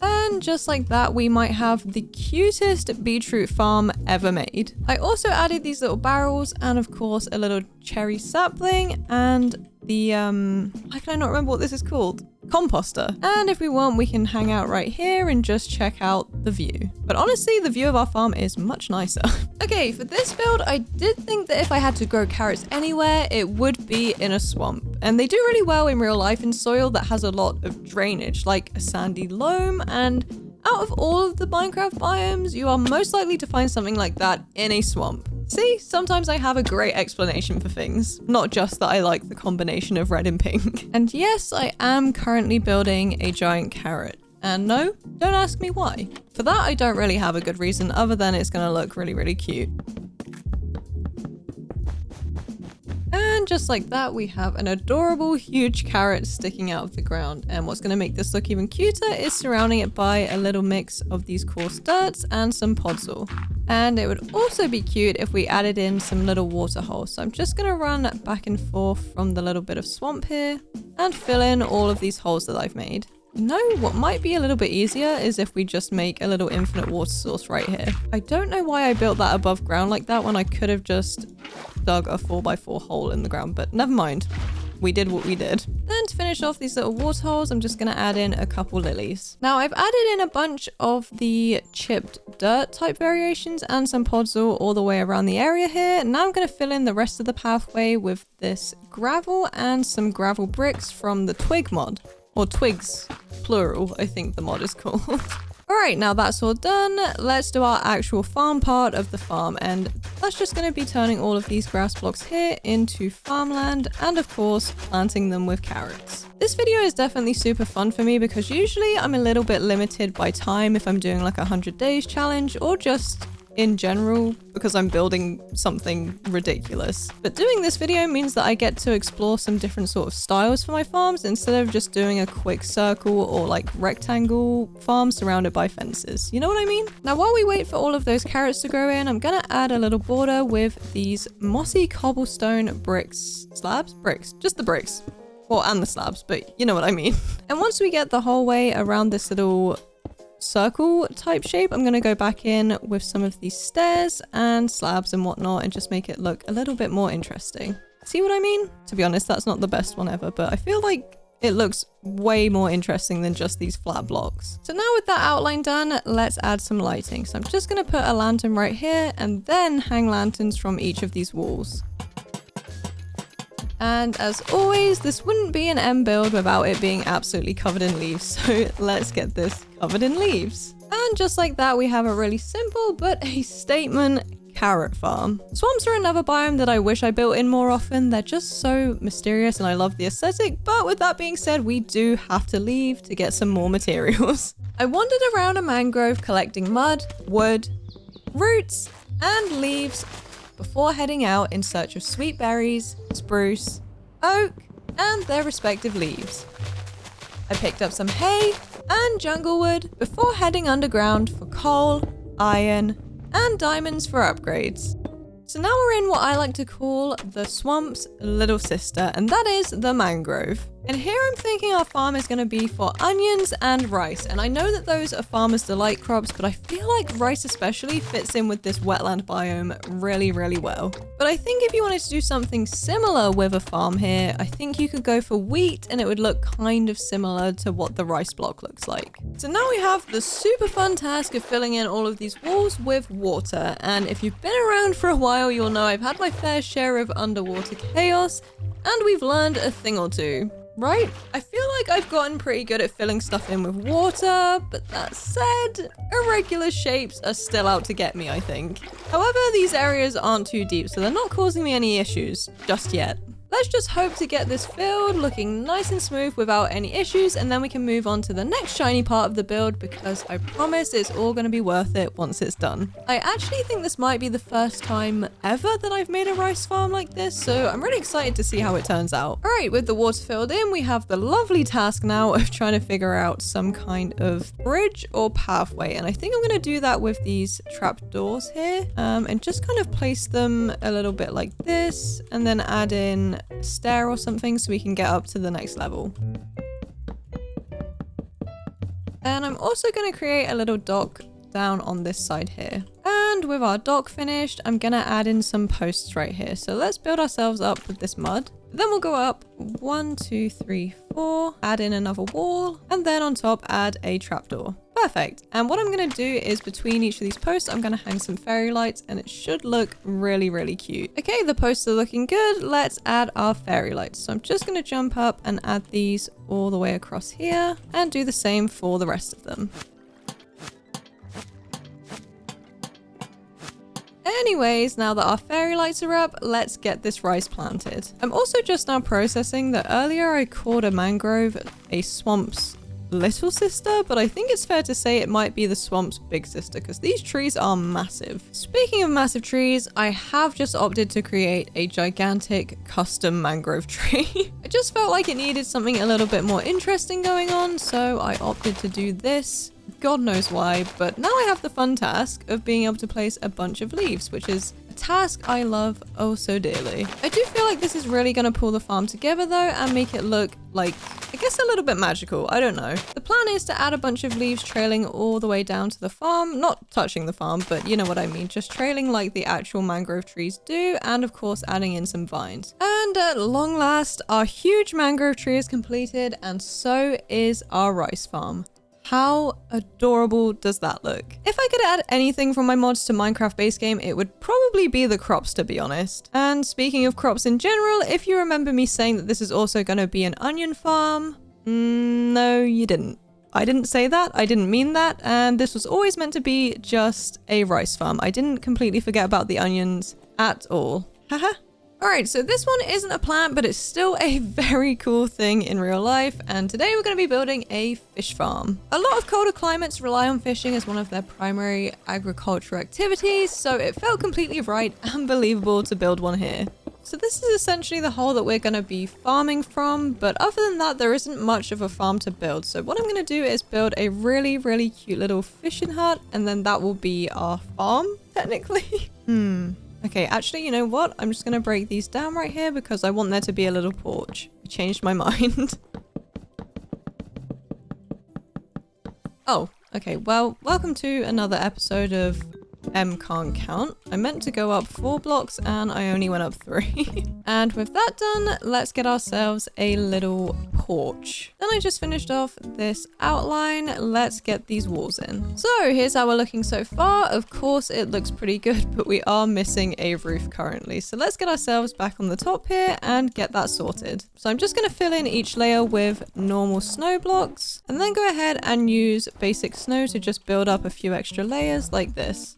And just like that, we might have the cutest beetroot farm ever made. I also added these little barrels and of course a little cherry sapling and the, how can I not remember what this is called? Composter. And if we want, we can hang out right here and just check out the view. But honestly, the view of our farm is much nicer. Okay, for this build, I did think that if I had to grow carrots anywhere, it would be in a swamp. And they do really well in real life in soil that has a lot of drainage, like a sandy loam. And out of all of the Minecraft biomes, you are most likely to find something like that in a swamp. See, sometimes I have a great explanation for things, not just that I like the combination of red and pink. And yes, I am currently building a giant carrot. And no, don't ask me why. For that, I don't really have a good reason other than it's gonna look really, really cute. And just like that, we have an adorable huge carrot sticking out of the ground. And what's going to make this look even cuter is surrounding it by a little mix of these coarse dirts and some podzol. And it would also be cute if we added in some little water holes. So I'm just going to run back and forth from the little bit of swamp here and fill in all of these holes that I've made. You know, what might be a little bit easier is if we just make a little infinite water source right here. I don't know why I built that above ground like that when I could have just dug a 4x4 hole in the ground, but never mind. We did what we did. Then to finish off these little water holes, I'm just going to add in a couple lilies. Now I've added in a bunch of the chipped dirt type variations and some podzol all the way around the area here. Now I'm going to fill in the rest of the pathway with this gravel and some gravel bricks from the twig mod. Or twigs, plural, I think the mod is called. Alright, now that's all done, let's do our actual farm part of the farm, and that's just going to be turning all of these grass blocks here into farmland, and of course, planting them with carrots. This video is definitely super fun for me because usually I'm a little bit limited by time if I'm doing like a 100 days challenge, or just in general because I'm building something ridiculous. But doing this video means that I get to explore some different sort of styles for my farms instead of just doing a quick circle or like rectangle farm surrounded by fences. You know what I mean? Now while we wait for all of those carrots to grow in, I'm gonna add a little border with these mossy cobblestone bricks. Slabs? Bricks. Just the bricks. Well, and the slabs, but you know what I mean. And once we get the whole way around this little circle type shape, I'm going to go back in with some of these stairs and slabs and whatnot and just make it look a little bit more interesting. See what I mean? To be honest, that's not the best one ever, but I feel like it looks way more interesting than just these flat blocks. So now with that outline done, let's add some lighting. So I'm just going to put a lantern right here and then hang lanterns from each of these walls. And as always, this wouldn't be an M build without it being absolutely covered in leaves. So let's get this covered in leaves. And just like that, we have a really simple but a statement carrot farm. Swamps are another biome that I wish I built in more often. They're just so mysterious and I love the aesthetic. But with that being said, we do have to leave to get some more materials. I wandered around a mangrove collecting mud, wood, roots, and leaves before heading out in search of sweet berries, spruce, oak, and their respective leaves. I picked up some hay and jungle wood before heading underground for coal, iron, and diamonds for upgrades. So now we're in what I like to call the swamp's little sister, and that is the mangrove. And here I'm thinking our farm is going to be for onions and rice. And I know that those are farmers' delight crops, but I feel like rice especially fits in with this wetland biome really, really well. But I think if you wanted to do something similar with a farm here, I think you could go for wheat and it would look kind of similar to what the rice block looks like. So now we have the super fun task of filling in all of these walls with water. And if you've been around for a while, you'll know I've had my fair share of underwater chaos and we've learned a thing or two. Right? I feel like I've gotten pretty good at filling stuff in with water, but that said, irregular shapes are still out to get me, I think. However, these areas aren't too deep, so they're not causing me any issues just yet. Let's just hope to get this filled looking nice and smooth without any issues, and then we can move on to the next shiny part of the build because I promise it's all going to be worth it once it's done. I actually think this might be the first time ever that I've made a rice farm like this, so I'm really excited to see how it turns out. Alright, with the water filled in, we have the lovely task now of trying to figure out some kind of bridge or pathway, and I think I'm going to do that with these trapdoors here, and just kind of place them a little bit like this, and then add in a stair or something so we can get up to the next level. And I'm also going to create a little dock down on this side here. And with our dock finished, I'm going to add in some posts right here. So let's build ourselves up with this mud. Then we'll go up 1, 2, 3, 4, add in another wall, and then on top add a trapdoor. Perfect. And what I'm going to do is between each of these posts, I'm going to hang some fairy lights and it should look really, really cute. Okay, the posts are looking good. Let's add our fairy lights. So I'm just going to jump up and add these all the way across here and do the same for the rest of them. Anyways, now that our fairy lights are up, let's get this rice planted. I'm also just now processing that earlier I called a mangrove a swamp's little sister, but I think it's fair to say it might be the swamp's big sister because these trees are massive. Speaking of massive trees, I have just opted to create a gigantic custom mangrove tree. I just felt like it needed something a little bit more interesting going on, so I opted to do this. God knows why, but now I have the fun task of being able to place a bunch of leaves, which is a task I love oh so dearly. I do feel like this is really going to pull the farm together though and make it look like, I guess, a little bit magical. I don't know. The plan is to add a bunch of leaves trailing all the way down to the farm, not touching the farm, but you know what I mean, just trailing like the actual mangrove trees do, and of course adding in some vines. And at long last, our huge mangrove tree is completed, and so is our rice farm. How adorable does that look? If I could add anything from my mods to Minecraft base game, it would probably be the crops, to be honest. And speaking of crops in general, if you remember me saying that this is also going to be an onion farm, no, you didn't. I didn't say that, I didn't mean that, and this was always meant to be just a rice farm. I didn't completely forget about the onions at all. Haha. Alright, so this one isn't a plant, but it's still a very cool thing in real life, and today we're going to be building a fish farm. A lot of colder climates rely on fishing as one of their primary agricultural activities, so it felt completely right and believable to build one here. So this is essentially the hole that we're going to be farming from, but other than that, there isn't much of a farm to build. So what I'm going to do is build a really, really cute little fishing hut, and then that will be our farm, technically. Okay, actually, you know what? I'm just going to break these down right here because I want there to be a little porch. I changed my mind. Oh, okay. Well, welcome to another episode of Can't Count. I meant to go up 4 blocks and I only went up 3. And with that done, let's get ourselves a little porch. Then I just finished off this outline. Let's get these walls in. So here's how we're looking so far. Of course, it looks pretty good, but we are missing a roof currently. So let's get ourselves back on the top here and get that sorted. So I'm just going to fill in each layer with normal snow blocks and then go ahead and use basic snow to just build up a few extra layers like this.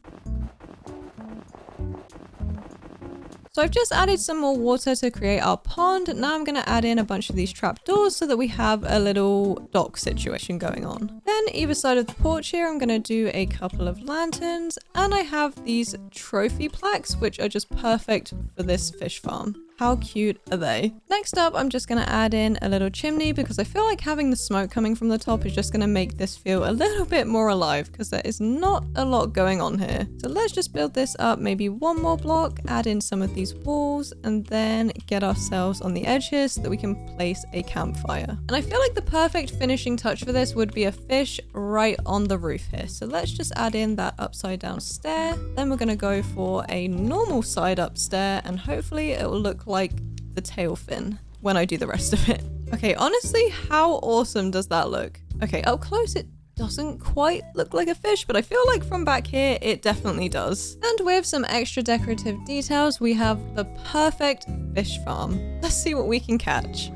So I've just added some more water to create our pond. Now I'm going to add in a bunch of these trapdoors so that we have a little dock situation going on. Then either side of the porch here, I'm going to do a couple of lanterns, and I have these trophy plaques, which are just perfect for this fish farm. How cute are they? Next up, I'm just going to add in a little chimney because I feel like having the smoke coming from the top is just going to make this feel a little bit more alive because there is not a lot going on here. So let's just build this up maybe 1 more block, add in some of these walls, and then get ourselves on the edge here so that we can place a campfire. And I feel like the perfect finishing touch for this would be a fish right on the roof here. So let's just add in that upside down stair. Then we're going to go for a normal side up stair, and hopefully it will look like the tail fin when I do the rest of it. Okay, honestly, how awesome does that look? Okay, up close it doesn't quite look like a fish, but I feel like from back here it definitely does. And with some extra decorative details, we have the perfect fish farm. Let's see what we can catch.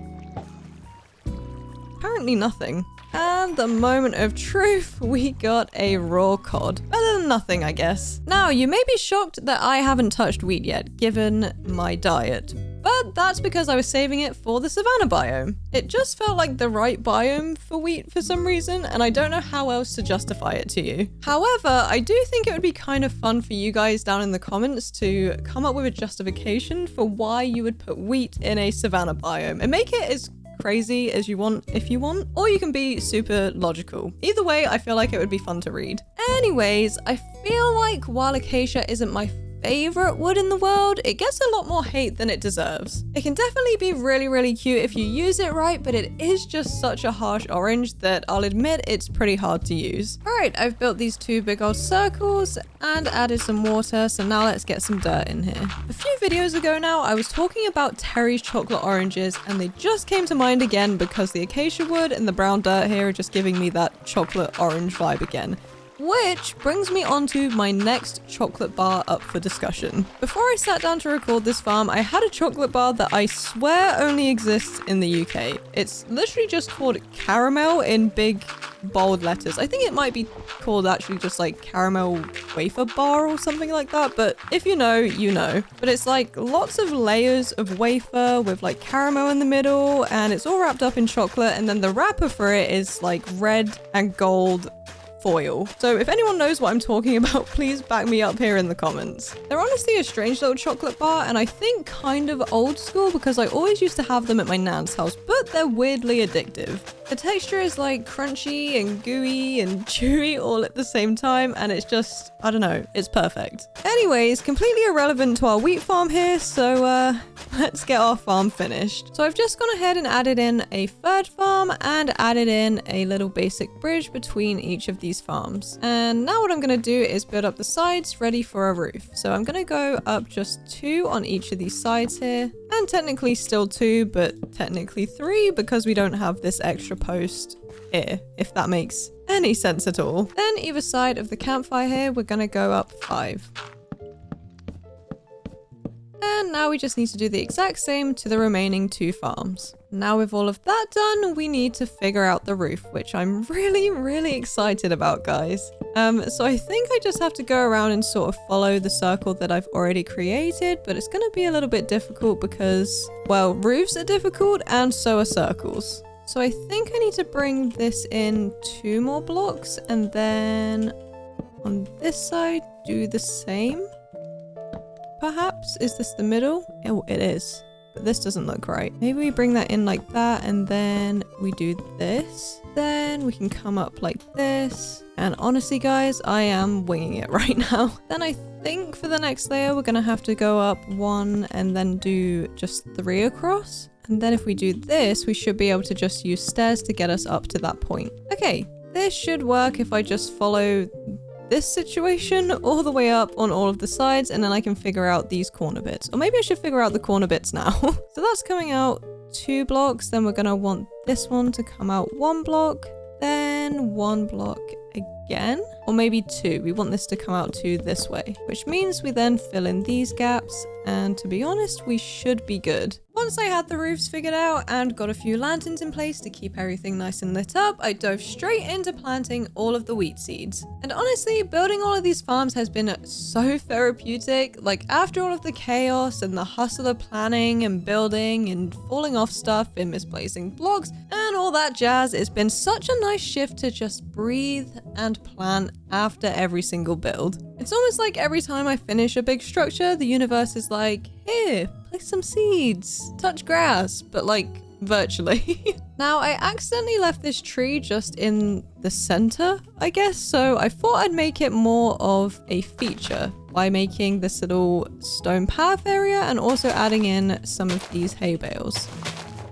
Apparently nothing. And the moment of truth, we got a raw cod. Better than nothing, I guess. Now, you may be shocked that I haven't touched wheat yet, given my diet. But that's because I was saving it for the savanna biome. It just felt like the right biome for wheat for some reason, and I don't know how else to justify it to you. However, I do think it would be kind of fun for you guys down in the comments to come up with a justification for why you would put wheat in a savanna biome and make it as crazy as you want if you want, or you can be super logical. Either way, I feel like it would be fun to read. Anyways, I feel like while acacia isn't my favorite wood in the world, it gets a lot more hate than it deserves. It can definitely be really, really cute if you use it right, but it is just such a harsh orange that I'll admit it's pretty hard to use. Alright, I've built these 2 big old circles and added some water, so now let's get some dirt in here. A few videos ago now, I was talking about Terry's chocolate oranges, and they just came to mind again because the acacia wood and the brown dirt here are just giving me that chocolate orange vibe again. Which brings me on to my next chocolate bar up for discussion. Before I sat down to record this farm, I had a chocolate bar that I swear only exists in the UK. It's literally just called caramel in big bold letters. I think it might be called actually just like caramel wafer bar or something like that, but if you know, you know. But it's like lots of layers of wafer with like caramel in the middle, and it's all wrapped up in chocolate, and then the wrapper for it is like red and gold foil. So if anyone knows what I'm talking about, please back me up here in the comments. They're honestly a strange little chocolate bar, and I think kind of old school because I always used to have them at my nan's house, but they're weirdly addictive. The texture is like crunchy and gooey and chewy all at the same time, and it's just, I don't know, it's perfect. Anyways, completely irrelevant to our wheat farm here, so let's get our farm finished. So I've just gone ahead and added in a third farm and added in a little basic bridge between each of these farms. And now what I'm going to do is build up the sides ready for a roof. So I'm going to go up just 2 on each of these sides here, and technically still 2, but technically 3 because we don't have this extra post here, if that makes any sense at all. Then either side of the campfire here, we're going to go up 5. And now we just need to do the exact same to the remaining 2 farms. Now with all of that done, we need to figure out the roof, which I'm really excited about, guys. So I think I just have to go around and sort of follow the circle that I've already created, but it's going to be a little bit difficult because, well, roofs are difficult and so are circles. So I think I need to bring this in 2 more blocks, and then on this side, do the same. Perhaps? Is this the middle? Oh, it is. But this doesn't look right. Maybe we bring that in like that, and then we do this. Then we can come up like this. And honestly, guys, I am winging it right now. Then I think for the next layer, we're gonna have to go up 1 and then do just 3 across. And then if we do this, we should be able to just use stairs to get us up to that point. Okay, this should work if I just follow this situation all the way up on all of the sides, and then I can figure out these corner bits. Or maybe I should figure out the corner bits now. So that's coming out 2 blocks. Then we're gonna want this one to come out 1 block, then 1 block again, or maybe 2. We want this to come out 2 this way, which means we then fill in these gaps, and to be honest, we should be good. Once I had the roofs figured out and got a few lanterns in place to keep everything nice and lit up, I dove straight into planting all of the wheat seeds. And honestly, building all of these farms has been so therapeutic. Like, after all of the chaos and the hustle of planning and building and falling off stuff and misplacing blocks and all that jazz, it's been such a nice shift to just breathe and plan after every single build. It's almost like every time I finish a big structure, the universe is like, here, place some seeds, touch grass, but like virtually. Now, I accidentally left this tree just in the center, I guess, so I thought I'd make it more of a feature by making this little stone path area and also adding in some of these hay bales.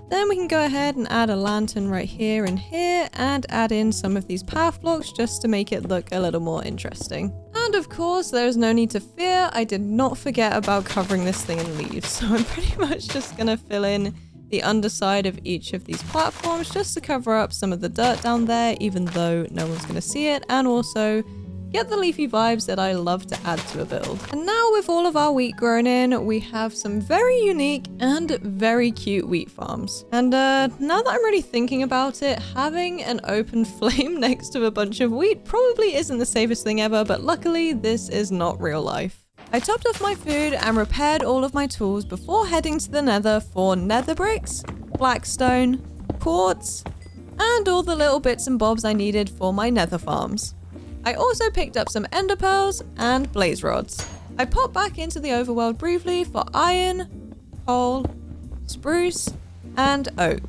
Then we can go ahead and add a lantern right here and here, and add in some of these path blocks just to make it look a little more interesting. And of course, there is no need to fear, I did not forget about covering this thing in leaves, so I'm pretty much just gonna fill in the underside of each of these platforms just to cover up some of the dirt down there, even though no one's gonna see it, and also get the leafy vibes that I love to add to a build. And now with all of our wheat grown in, we have some very unique and very cute wheat farms. And now that I'm really thinking about it, having an open flame next to a bunch of wheat probably isn't the safest thing ever, but luckily this is not real life. I topped off my food and repaired all of my tools before heading to the nether for nether bricks, blackstone, quartz, and all the little bits and bobs I needed for my nether farms. I also picked up some ender pearls and blaze rods. I popped back into the overworld briefly for iron, coal, spruce, and oak.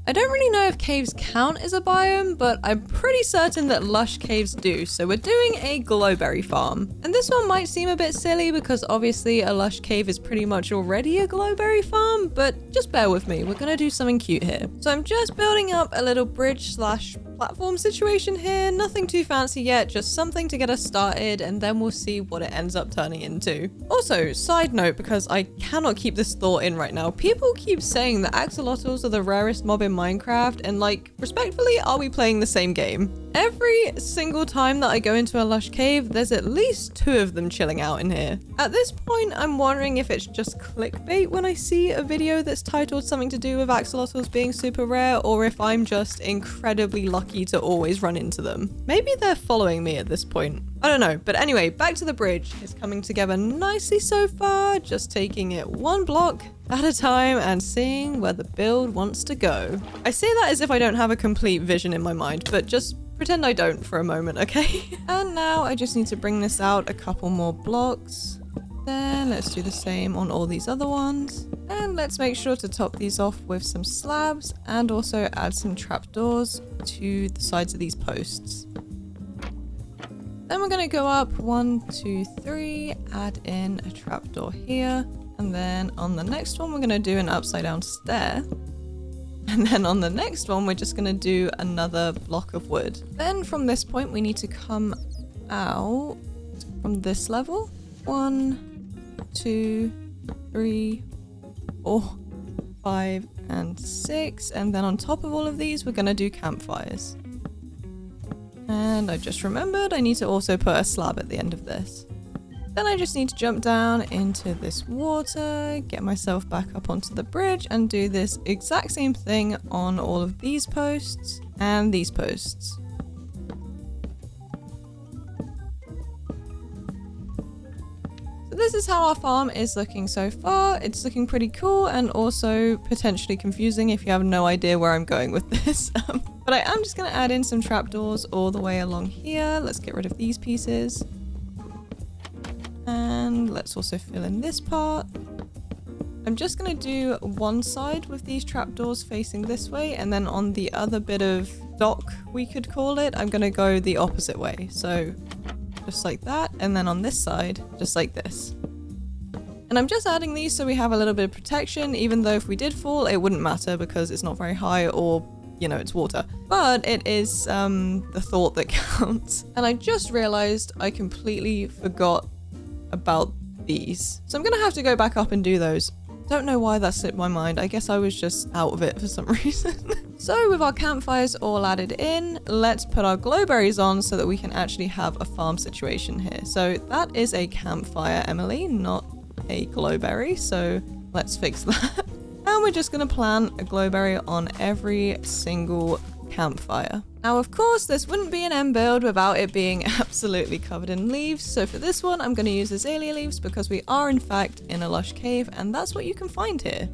I don't really know if caves count as a biome, but I'm pretty certain that lush caves do, so we're doing a glowberry farm. And this one might seem a bit silly because obviously a lush cave is pretty much already a glowberry farm, but just bear with me, we're gonna do something cute here. So I'm just building up a little bridge slash platform situation here, nothing too fancy yet, just something to get us started, and then we'll see what it ends up turning into. Also, side note, because I cannot keep this thought in right now, people keep saying that axolotls are the rarest mob in Minecraft, and like, respectfully, are we playing the same game? Every single time that I go into a lush cave, there's at least 2 of them chilling out in here. At this point, I'm wondering if it's just clickbait when I see a video that's titled something to do with axolotls being super rare, or if I'm just incredibly lucky to always run into them. Maybe they're following me at this point. I don't know, but anyway, back to the bridge. It's coming together nicely so far, just taking it 1 block at a time and seeing where the build wants to go. I say that as if I don't have a complete vision in my mind, but just pretend I don't for a moment, okay? And now I just need to bring this out a couple more blocks. Then let's do the same on all these other ones. And let's make sure to top these off with some slabs and also add some trapdoors to the sides of these posts. Then we're going to go up 1, 2, 3, add in a trapdoor here. And then on the next one, we're going to do an upside down stair. And then on the next one, we're just going to do another block of wood. Then from this point, we need to come out from this level. 1, 2, 3, 4, 5, and 6. And then on top of all of these, we're going to do campfires. And I just remembered I need to also put a slab at the end of this. Then I just need to jump down into this water, get myself back up onto the bridge, and do this exact same thing on all of these posts and these posts. So this is how our farm is looking so far. It's looking pretty cool and also potentially confusing if you have no idea where I'm going with this. But I am just going to add in some trapdoors all the way along here. Let's get rid of these pieces. And let's also fill in this part. I'm just going to do one side with these trapdoors facing this way, and then on the other bit of dock, we could call it, I'm going to go the opposite way. So just like that, and then on this side, just like this. And I'm just adding these so we have a little bit of protection, even though if we did fall, it wouldn't matter because it's not very high or, you know, it's water. But it is the thought that counts. And I just realized I completely forgot about these. So I'm gonna have to go back up and do those. Don't know why that slipped my mind. I guess I was just out of it for some reason. So with our campfires all added in, let's put our glowberries on so that we can actually have a farm situation here. So that is a campfire, Emily, not a glowberry. So let's fix that. And we're just gonna plant a glowberry on every single campfire. Now, of course, this wouldn't be an end build without it being absolutely covered in leaves. So for this one, I'm going to use azalea leaves because we are in fact in a lush cave, and that's what you can find here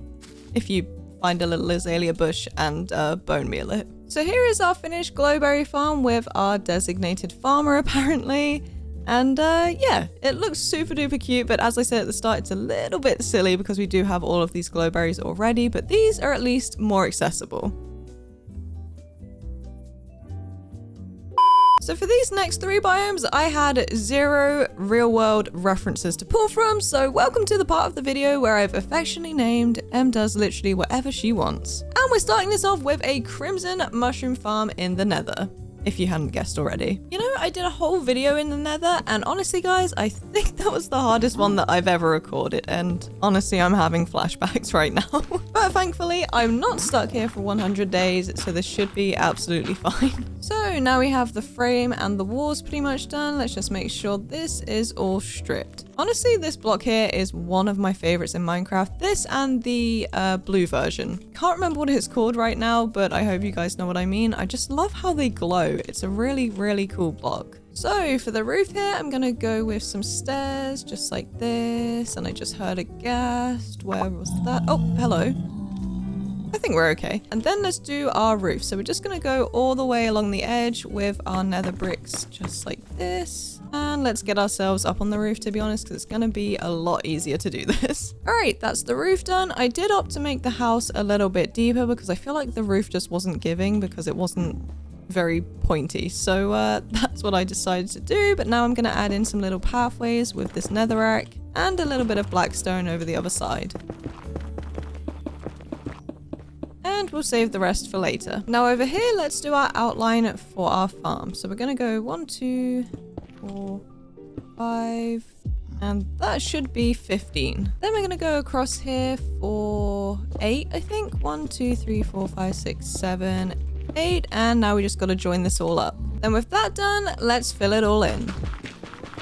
if you find a little azalea bush and bone meal it. So here is our finished glowberry farm with our designated farmer apparently. And yeah, it looks super duper cute, but as I said at the start, it's a little bit silly because we do have all of these glowberries already, but these are at least more accessible. So for these next 3 biomes, I had 0 real-world references to pull from, so welcome to the part of the video where I've affectionately named Em does literally whatever she wants. And we're starting this off with a crimson mushroom farm in the Nether, if you hadn't guessed already. You know, I did a whole video in the Nether, and honestly guys, I think that was the hardest one that I've ever recorded, and honestly, I'm having flashbacks right now. But thankfully, I'm not stuck here for 100 days, so this should be absolutely fine. So now we have the frame and the walls pretty much done. Let's just make sure this is all stripped. Honestly, this block here is one of my favorites in Minecraft. This and the blue version. Can't remember what it's called right now, but I hope you guys know what I mean. I just love how they glow. It's a really, really cool block. So for the roof here, I'm gonna go with some stairs just like this. And I just heard a ghast. Where was that? Oh, hello. I think we're okay. And then let's do our roof. So we're just gonna go all the way along the edge with our nether bricks just like this. And let's get ourselves up on the roof, to be honest, because it's gonna be a lot easier to do this. All right, that's the roof done. I did opt to make the house a little bit deeper because I feel like the roof just wasn't giving because it wasn't very pointy. So that's what I decided to do. But now I'm gonna add in some little pathways with this netherrack and a little bit of blackstone over the other side. And we'll save the rest for later. Now over here, let's do our outline for our farm. So we're gonna go 1, 2, 4, 5, and that should be 15. Then we're gonna go across here for 8, I think. 1, 2, 3, 4, 5, 6, 7, 8, and now we just gotta join this all up. Then with that done, let's fill it all in.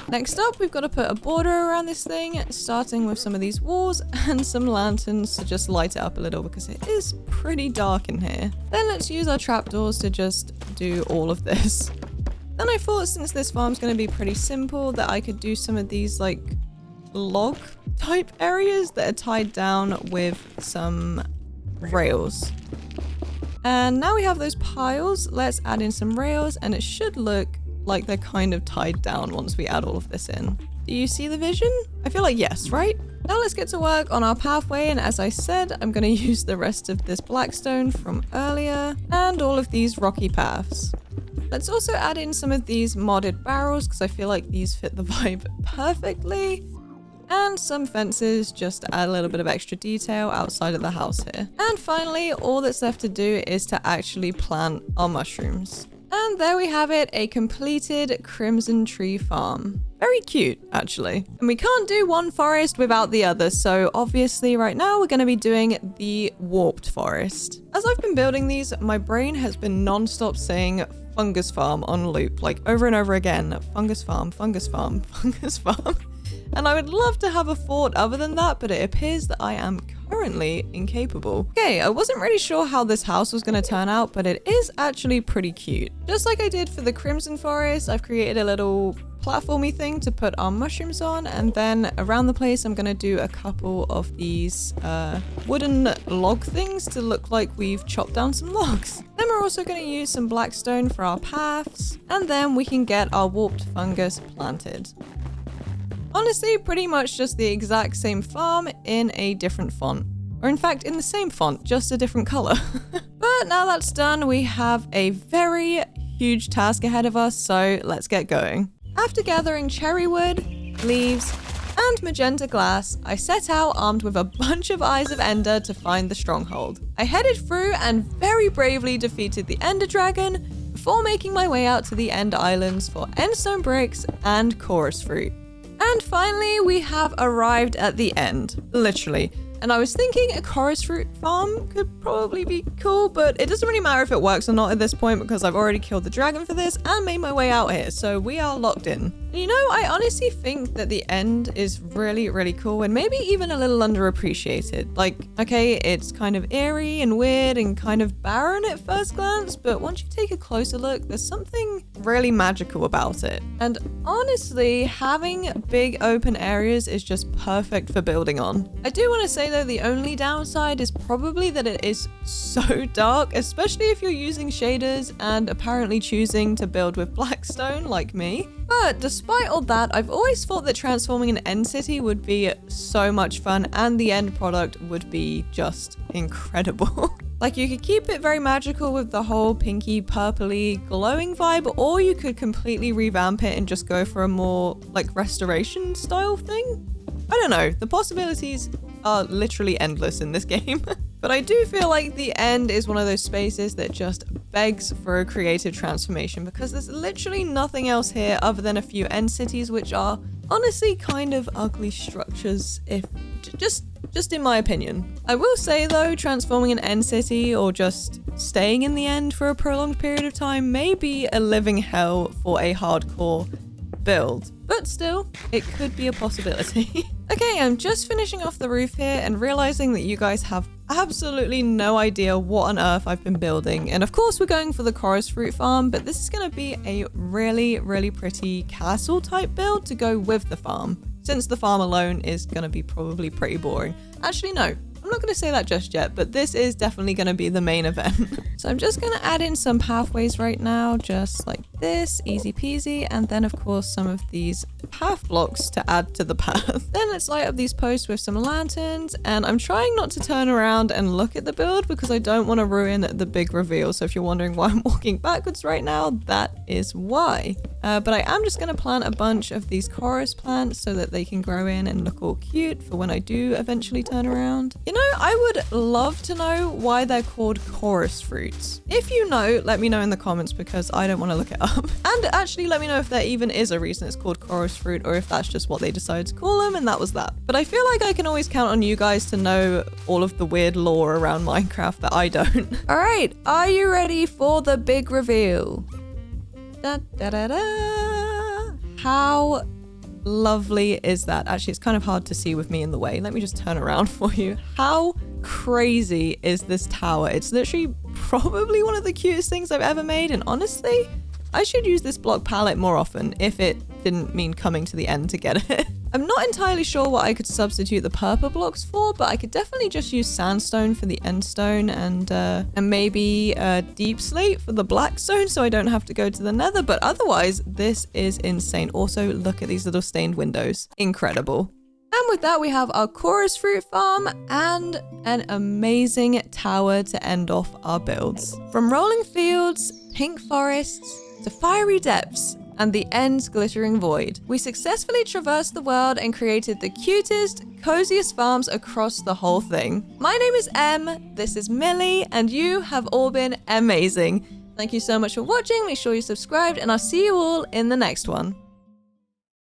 Next up, we've got to put a border around this thing, starting with some of these walls and some lanterns to just light it up a little because it is pretty dark in here. Then let's use our trapdoors to just do all of this. Then I thought, since this farm's going to be pretty simple, that I could do some of these like log type areas that are tied down with some rails. And now we have those piles, let's add in some rails and it should look like they're kind of tied down once we add all of this in. Do you see the vision? I feel like yes, right? Now let's get to work on our pathway, and as I said, I'm going to use the rest of this blackstone from earlier and all of these rocky paths. Let's also add in some of these modded barrels because I feel like these fit the vibe perfectly. And some fences just to add a little bit of extra detail outside of the house here. And finally, all that's left to do is to actually plant our mushrooms. And there we have it, a completed crimson tree farm. Very cute, actually. And we can't do one forest without the other, so obviously right now we're going to be doing the warped forest. As I've been building these, my brain has been non-stop saying Fungus Farm on loop, like over and over again. Fungus Farm, Fungus Farm, Fungus Farm. And I would love to have a thought other than that, but it appears that I am currently incapable. Okay, I wasn't really sure how this house was going to turn out, but it is actually pretty cute. Just like I did for the Crimson Forest, I've created a little platformy thing to put our mushrooms on, and then around the place I'm going to do a couple of these wooden log things to look like we've chopped down some logs. Then we're also going to use some blackstone for our paths, and then we can get our warped fungus planted. Honestly, pretty much just the exact same farm in a different font. Or in fact, in the same font, just a different color. But now that's done, we have a very huge task ahead of us, so let's get going. After gathering cherry wood, leaves, and magenta glass, I set out armed with a bunch of Eyes of Ender to find the stronghold. I headed through and very bravely defeated the Ender Dragon before making my way out to the End Islands for endstone bricks and chorus fruit. And finally, we have arrived at the end, literally. And I was thinking a chorus fruit farm could probably be cool, but it doesn't really matter if it works or not at this point because I've already killed the dragon for this and made my way out here, so we are locked in. And you know, I honestly think that the end is really, really cool and maybe even a little underappreciated. Like, okay, it's kind of eerie and weird and kind of barren at first glance, but once you take a closer look, there's something really magical about it. And honestly, having big open areas is just perfect for building on. I do want to say though, the only downside is probably that it is so dark, especially if you're using shaders and apparently choosing to build with blackstone like me. But despite all that, I've always thought that transforming an end city would be so much fun and the end product would be just incredible. Like, you could keep it very magical with the whole pinky purpley glowing vibe, or you could completely revamp it and just go for a more like restoration style thing. I don't know, the possibilities are literally endless in this game. But I do feel like the end is one of those spaces that just begs for a creative transformation because there's literally nothing else here other than a few end cities, which are honestly kind of ugly structures, if just in my opinion. I will say though, transforming an end city or just staying in the end for a prolonged period of time may be a living hell for a hardcore build, but still, it could be a possibility. Okay, I'm just finishing off the roof here and realizing that you guys have absolutely no idea what on earth I've been building. And of course we're going for the chorus fruit farm, but this is going to be a really, really pretty castle type build to go with the farm, since the farm alone is going to be probably pretty boring. Actually, no. I'm not going to say that just yet, but this is definitely going to be the main event. So I'm just going to add in some pathways right now, just like this, easy peasy, and then of course some of these path blocks to add to the path. Then let's light up these posts with some lanterns, and I'm trying not to turn around and look at the build because I don't want to ruin the big reveal. So if you're wondering why I'm walking backwards right now, that is why. But I am just going to plant a bunch of these chorus plants so that they can grow in and look all cute for when I do eventually turn around. You know, I would love to know why they're called chorus fruits. If you know, let me know in the comments because I don't want to look it up. And actually let me know if there even is a reason it's called chorus fruit or if that's just what they decided to call them and that was that. But I feel like I can always count on you guys to know all of the weird lore around Minecraft that I don't. All right, are you ready for the big reveal? Da, da, da, da. How lovely is that? Actually, it's kind of hard to see with me in the way. Let me just turn around for you. How crazy is this tower? It's literally probably one of the cutest things I've ever made, and honestly, I should use this block palette more often if it didn't mean coming to the end to get it. I'm not entirely sure what I could substitute the purple blocks for, but I could definitely just use sandstone for the end stone and maybe deep slate for the black stone so I don't have to go to the nether. But otherwise, this is insane. Also, look at these little stained windows. Incredible. And with that, we have our chorus fruit farm and an amazing tower to end off our builds. From rolling fields, pink forests, to fiery depths, and the end's glittering void, we successfully traversed the world and created the cutest, coziest farms across the whole thing. My name is Em, this is Millie, and you have all been amazing. Thank you so much for watching, make sure you subscribed, and I'll see you all in the next one.